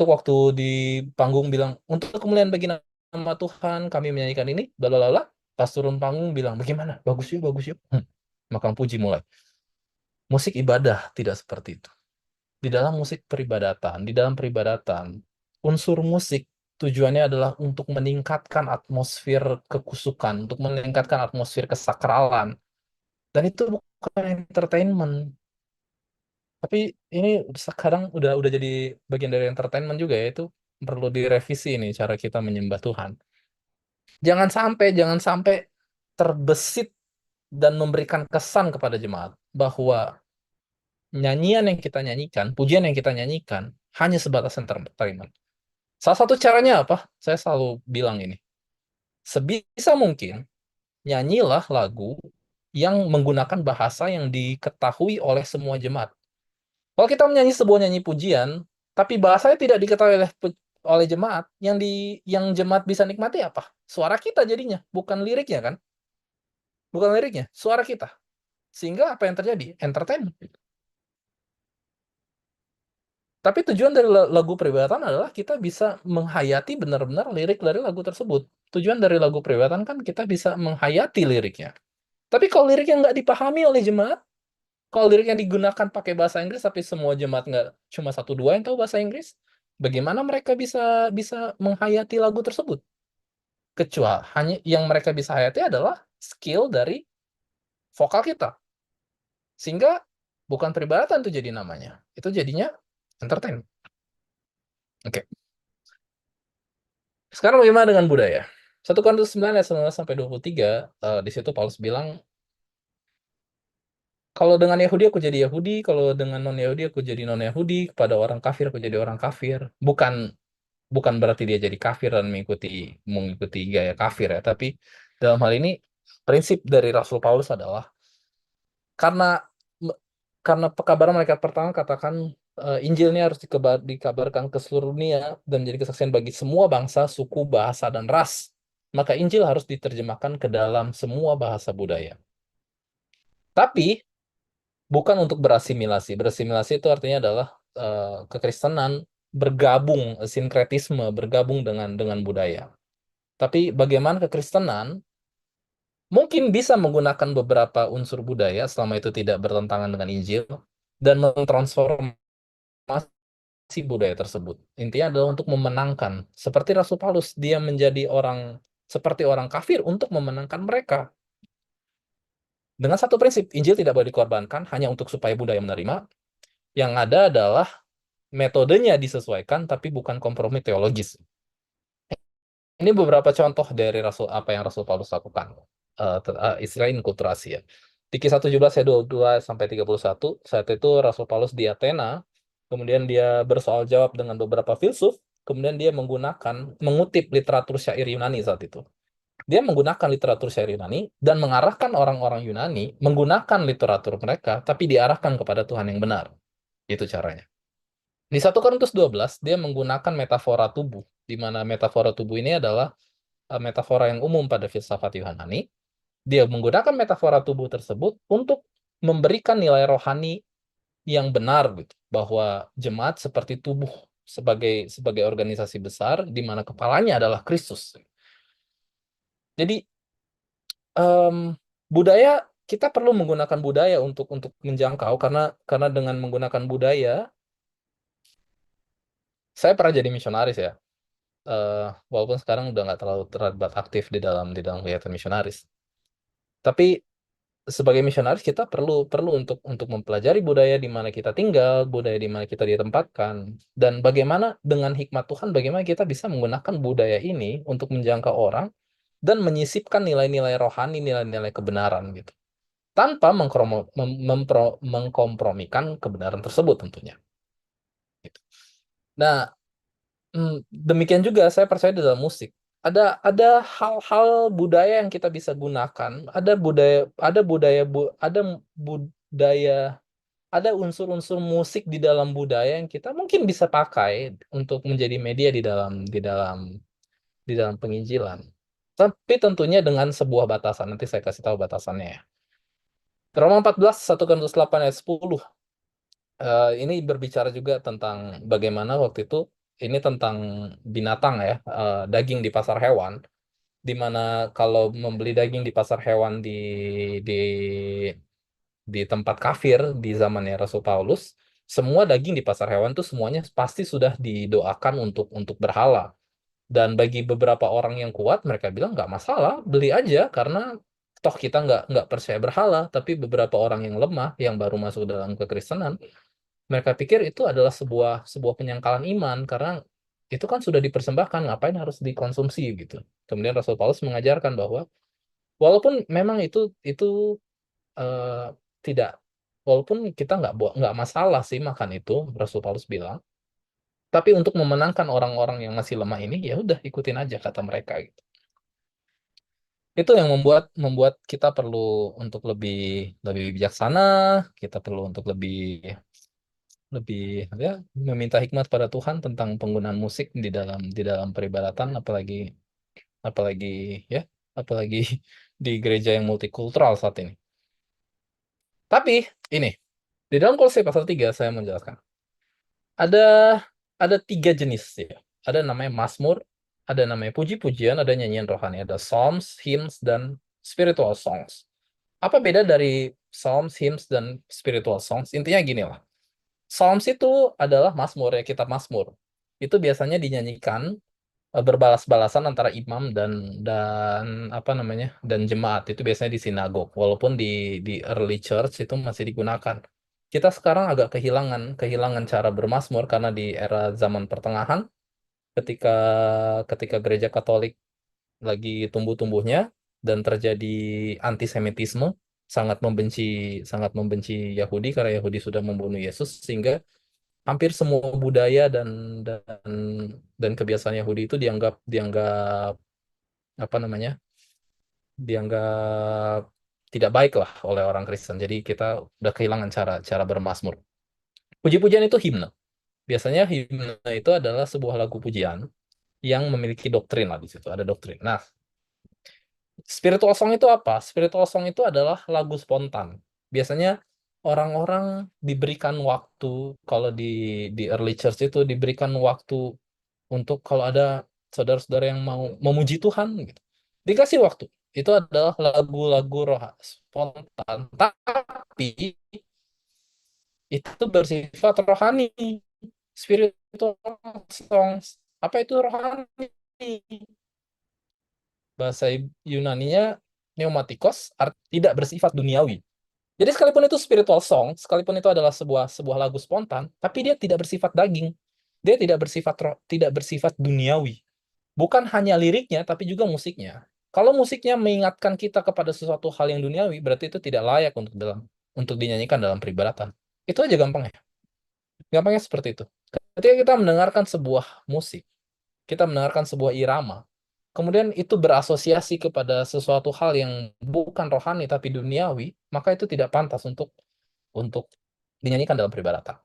[SPEAKER 1] waktu di panggung bilang untuk kemuliaan bagi nama Tuhan kami menyanyikan ini, bla pas turun panggung bilang bagaimana, bagus yuk, maka puji mulai. Musik ibadah tidak seperti itu. Di dalam peribadatan, unsur musik tujuannya adalah untuk meningkatkan atmosfer kekusukan, untuk meningkatkan atmosfer kesakralan. Dan itu bukan entertainment. Tapi ini sekarang udah jadi bagian dari entertainment juga ya, itu perlu direvisi nih cara kita menyembah Tuhan. Jangan sampai terbesit dan memberikan kesan kepada jemaat bahwa nyanyian yang kita nyanyikan, pujian yang kita nyanyikan hanya sebatas entertainment. Salah satu caranya apa? Saya selalu bilang ini. Sebisa mungkin nyanyilah lagu yang menggunakan bahasa yang diketahui oleh semua jemaat. Kalau kita menyanyi sebuah nyanyi pujian, tapi bahasanya tidak diketahui oleh jemaat, yang jemaat bisa nikmati apa? Suara kita jadinya, bukan liriknya kan? Bukan liriknya, suara kita. Sehingga apa yang terjadi? Entertainment. Tapi tujuan dari lagu peribadatan adalah kita bisa menghayati benar-benar lirik dari lagu tersebut. Tujuan dari lagu peribadatan kan kita bisa menghayati liriknya. Tapi kalau liriknya nggak dipahami oleh jemaat, kalau liriknya digunakan pakai bahasa Inggris, tapi semua jemaat nggak, cuma 1-2 yang tahu bahasa Inggris, bagaimana mereka bisa menghayati lagu tersebut? Kecuali hanya yang mereka bisa hayati adalah skill dari vokal kita. Sehingga bukan peribadatan itu jadi namanya. Itu jadinya entertain. Oke. Sekarang bagaimana dengan budaya? 1 Korintus 9 ayat 19 sampai 23, di situ Paulus bilang, kalau dengan Yahudi aku jadi Yahudi, kalau dengan non-Yahudi aku jadi non-Yahudi, kepada orang kafir aku jadi orang kafir. Bukan berarti dia jadi kafir dan mengikuti gaya kafir ya, tapi dalam hal ini prinsip dari Rasul Paulus adalah karena pekabaran malaikat pertama katakan Injil ini harus dikabarkan ke seluruh dunia dan menjadi kesaksian bagi semua bangsa, suku, bahasa, dan ras. Maka Injil harus diterjemahkan ke dalam semua bahasa budaya. Tapi bukan untuk berasimilasi. Berasimilasi itu artinya adalah kekristenan bergabung, sinkretisme, bergabung dengan budaya. Tapi bagaimana kekristenan mungkin bisa menggunakan beberapa unsur budaya selama itu tidak bertentangan dengan Injil dan mentransformasi budaya tersebut. Intinya adalah untuk memenangkan. Seperti Rasul Paulus, dia menjadi seperti orang kafir untuk memenangkan mereka. Dengan satu prinsip, Injil tidak boleh dikorbankan hanya untuk supaya budaya menerima. Yang ada adalah metodenya disesuaikan, tapi bukan kompromi teologis. Ini beberapa contoh dari apa yang Rasul Paulus lakukan. Istilah inkulturasi ya. Di Kisah 17 ayat 22 sampai 31, saat itu Rasul Paulus di Athena, kemudian dia bersoal jawab dengan beberapa filsuf, kemudian dia mengutip literatur syair Yunani saat itu. Dia menggunakan literatur syair Yunani dan mengarahkan orang-orang Yunani menggunakan literatur mereka, tapi diarahkan kepada Tuhan yang benar. Itu caranya. Di 1 Korintus 12, dia menggunakan metafora tubuh, di mana metafora tubuh ini adalah metafora yang umum pada filsafat Yunani. Dia menggunakan metafora tubuh tersebut untuk memberikan nilai rohani yang benar, gitu, bahwa jemaat seperti tubuh sebagai organisasi besar, di mana kepalanya adalah Kristus. Jadi budaya, kita perlu menggunakan budaya untuk menjangkau, karena dengan menggunakan budaya, saya pernah jadi misionaris ya. Walaupun sekarang udah nggak terlalu terlibat aktif di dalam kegiatan misionaris. Tapi sebagai misionaris kita perlu untuk mempelajari budaya di mana kita tinggal, budaya di mana kita ditempatkan, dan bagaimana dengan hikmat Tuhan, bagaimana kita bisa menggunakan budaya ini untuk menjangkau orang dan menyisipkan nilai-nilai rohani, nilai-nilai kebenaran gitu, tanpa mengkompromikan kebenaran tersebut tentunya. Gitu. Nah, demikian juga saya percaya di dalam musik. Ada hal-hal budaya yang kita bisa gunakan. Ada unsur-unsur musik di dalam budaya yang kita mungkin bisa pakai untuk menjadi media di dalam penginjilan. Tapi tentunya dengan sebuah batasan. Nanti saya kasih tahu batasannya ya. Roma 14, 1 Korintus 8 ayat 10. Ini berbicara juga tentang bagaimana waktu itu, ini tentang binatang ya, daging di pasar hewan, di mana kalau membeli daging di pasar hewan di di tempat kafir di zamannya Rasul Paulus, semua daging di pasar hewan tuh semuanya pasti sudah didoakan untuk berhala. Dan bagi beberapa orang yang kuat, mereka bilang nggak masalah, beli aja karena toh kita nggak percaya berhala. Tapi beberapa orang yang lemah, yang baru masuk dalam kekristenan, mereka pikir itu adalah sebuah penyangkalan iman karena itu kan sudah dipersembahkan, ngapain harus dikonsumsi gitu. Kemudian Rasul Paulus mengajarkan bahwa walaupun memang itu eh, tidak, walaupun kita nggak masalah sih makan itu, Rasul Paulus bilang, tapi untuk memenangkan orang-orang yang masih lemah ini, ya udah ikutin aja kata mereka gitu. Itu yang membuat membuat kita perlu untuk lebih lebih bijaksana, kita perlu untuk lebih lebih ya meminta hikmat pada Tuhan tentang penggunaan musik di dalam peribadatan, apalagi apalagi ya apalagi di gereja yang multikultural saat ini. Tapi ini di dalam Kolose pasal 3 saya menjelaskan ada ada 3 jenis ya. Ada namanya mazmur, ada namanya puji-pujian, ada nyanyian rohani, ada psalms, hymns, dan spiritual songs. Apa beda dari psalms, hymns, dan spiritual songs? Intinya gini lah. Psalms itu adalah mazmur ya, kitab mazmur. Itu biasanya dinyanyikan berbalas-balasan antara imam dan apa namanya dan jemaat. Itu biasanya di sinagog. Walaupun di early church itu masih digunakan. Kita sekarang agak kehilangan cara bermazmur karena di era zaman pertengahan, ketika ketika gereja Katolik lagi tumbuh-tumbuhnya dan terjadi antisemitisme, sangat membenci Yahudi karena Yahudi sudah membunuh Yesus, sehingga hampir semua budaya dan dan kebiasaan Yahudi itu dianggap dianggap apa namanya dianggap tidak baik lah oleh orang Kristen. Jadi kita udah kehilangan cara bermazmur. Puji-pujian itu himne. Biasanya himne itu adalah sebuah lagu pujian yang memiliki doktrin lah, di situ ada doktrin. Nah, spiritual song itu apa? Spiritual song itu adalah lagu spontan. Biasanya orang-orang diberikan waktu, kalau di early church itu diberikan waktu untuk kalau ada saudara-saudara yang mau memuji Tuhan gitu. Dikasih waktu. Itu adalah lagu-lagu roh spontan, tapi itu bersifat rohani. Spiritual songs. Apa itu rohani? Bahasa Yunaninya pneumatikos, tidak bersifat duniawi. Jadi sekalipun itu spiritual song, sekalipun itu adalah sebuah lagu spontan, tapi dia tidak bersifat daging. Dia tidak bersifat duniawi. Bukan hanya liriknya, tapi juga musiknya. Kalau musiknya mengingatkan kita kepada sesuatu hal yang duniawi, berarti itu tidak layak untuk dinyanyikan dalam peribadatan. Itu aja gampangnya. Gampangnya seperti itu. Ketika kita mendengarkan sebuah musik, kita mendengarkan sebuah irama, kemudian itu berasosiasi kepada sesuatu hal yang bukan rohani tapi duniawi, maka itu tidak pantas untuk dinyanyikan dalam peribadatan.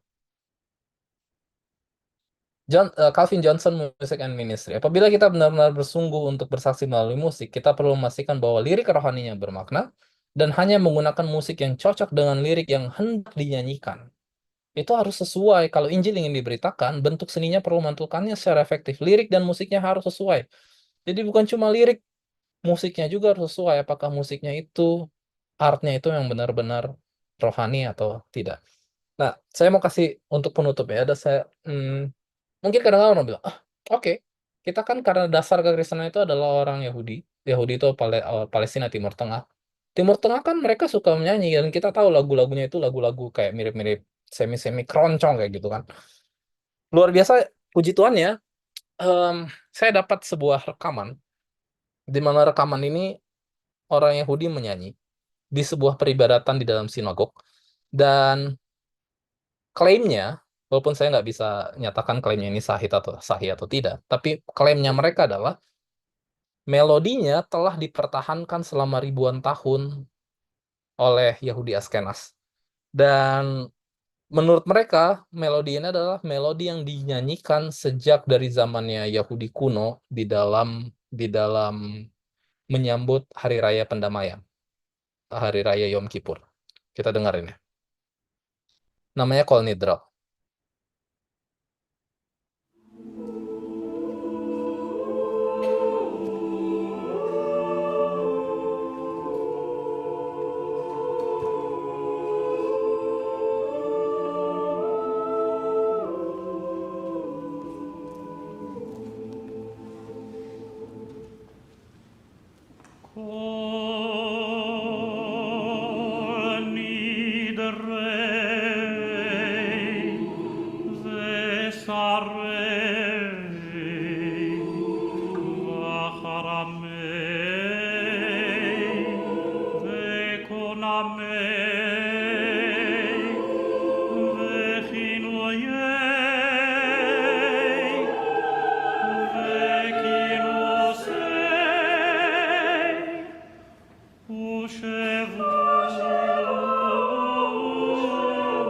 [SPEAKER 1] Calvin Johnson, Music and Ministry. Apabila kita benar-benar bersungguh untuk bersaksi melalui musik, kita perlu memastikan bahwa lirik rohaninya bermakna dan hanya menggunakan musik yang cocok dengan lirik yang hendak dinyanyikan. Itu harus sesuai. Kalau Injil ingin diberitakan, bentuk seninya perlu memantulkannya secara efektif. Lirik dan musiknya harus sesuai. Jadi bukan cuma lirik, musiknya juga harus sesuai. Apakah musiknya itu, artnya itu yang benar-benar rohani atau tidak. Nah, saya mau kasih untuk penutup ya. Mungkin kadang-kadang orang bilang, oke, kita kan karena dasar kekristenan itu adalah orang Yahudi. Yahudi itu Palestina, Timur Tengah. Timur Tengah kan mereka suka menyanyi, dan kita tahu lagu-lagunya itu lagu-lagu kayak mirip-mirip semi-semi keroncong kayak gitu kan. Luar biasa, puji Tuhan ya. Saya dapat sebuah rekaman, di mana rekaman ini orang Yahudi menyanyi di sebuah peribadatan di dalam sinagog, dan klaimnya, walaupun saya nggak bisa nyatakan klaimnya ini sahih atau tidak, tapi klaimnya mereka adalah melodinya telah dipertahankan selama ribuan tahun oleh Yahudi Askenas. Dan menurut mereka, melodi ini adalah melodi yang dinyanyikan sejak dari zamannya Yahudi kuno di dalam menyambut hari raya pendamaian, hari raya Yom Kippur. Kita dengerin ya. Namanya Kol Nidrol.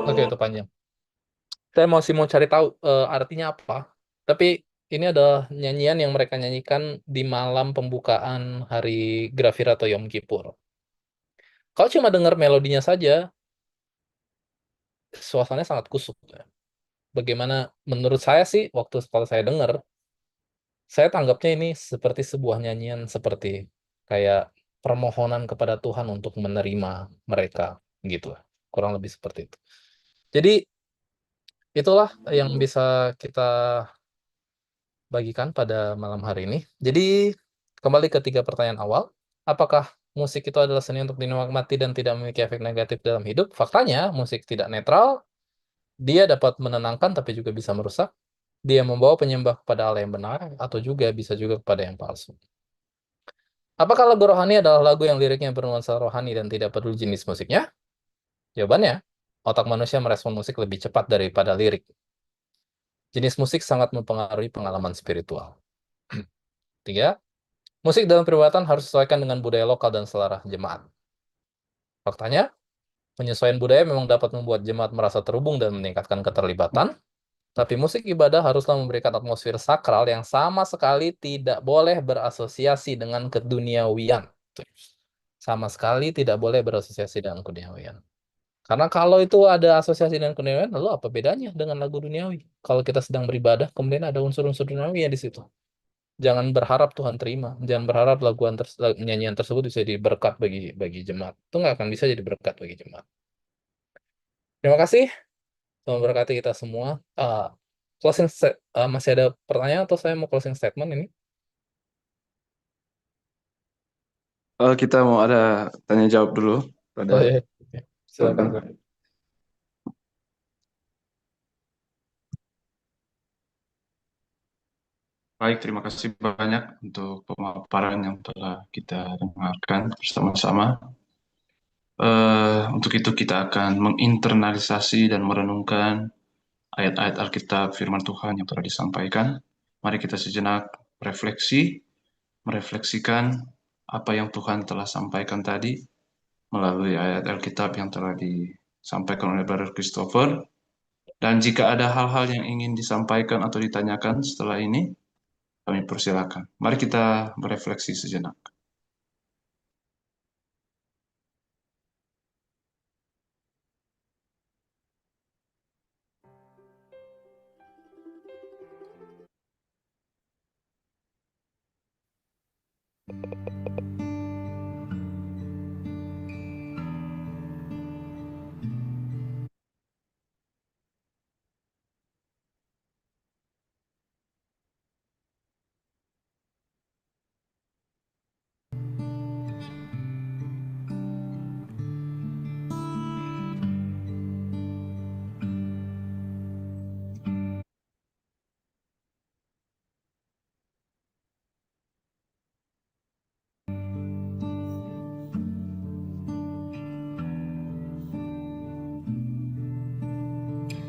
[SPEAKER 1] Oke, itu panjang. Saya masih mau cari tahu artinya apa. Tapi ini adalah nyanyian yang mereka nyanyikan di malam pembukaan hari Grafir atau Yom Kippur. Kalau cuma dengar melodinya saja, suasananya sangat kusuk ya. Bagaimana menurut saya sih, waktu kalau saya dengar, saya tanggapnya ini seperti sebuah nyanyian seperti kayak permohonan kepada Tuhan untuk menerima mereka gitu. Kurang lebih seperti itu. Jadi itulah yang bisa kita bagikan pada malam hari ini. Jadi kembali ke 3 pertanyaan awal. Apakah musik itu adalah seni untuk dinikmati dan tidak memiliki efek negatif dalam hidup? Faktanya, musik tidak netral. Dia dapat menenangkan tapi juga bisa merusak. Dia membawa penyembah kepada Allah yang benar atau juga bisa juga kepada yang palsu. Apakah lagu rohani adalah lagu yang liriknya bernuansa rohani dan tidak peduli jenis musiknya? Jawabannya, otak manusia merespon musik lebih cepat daripada lirik. Jenis musik sangat mempengaruhi pengalaman spiritual. 3. Musik dalam peribadatan harus disesuaikan dengan budaya lokal dan selera jemaat. Faktanya, penyesuaian budaya memang dapat membuat jemaat merasa terhubung dan meningkatkan keterlibatan, tapi musik ibadah haruslah memberikan atmosfer sakral yang sama sekali tidak boleh berasosiasi dengan keduniawian. Sama sekali tidak boleh berasosiasi dengan keduniawian. Karena kalau itu ada asosiasi dengan keduniawian, lalu apa bedanya dengan lagu duniawi? Kalau kita sedang beribadah, kemudian ada unsur-unsur duniawi ya di situ. Jangan berharap Tuhan terima. Jangan berharap nyanyian tersebut bisa jadi berkat bagi jemaat. Itu nggak akan bisa jadi berkat bagi jemaat. Terima kasih. Tuhan berkati kita semua. Masih ada pertanyaan atau saya mau closing statement ini?
[SPEAKER 3] Kita mau ada tanya jawab dulu pada
[SPEAKER 1] Oh iya. Oke. Silakan. Bro.
[SPEAKER 3] Baik, terima kasih banyak untuk pemaparan yang telah kita dengarkan bersama-sama. Untuk itu kita akan menginternalisasi dan merenungkan ayat-ayat Alkitab firman Tuhan yang telah disampaikan. Mari kita sejenak merefleksikan apa yang Tuhan telah sampaikan tadi melalui ayat Alkitab yang telah disampaikan oleh Brother Christopher. Dan jika ada hal-hal yang ingin disampaikan atau ditanyakan setelah ini, kami persilakan. Mari kita berefleksi sejenak.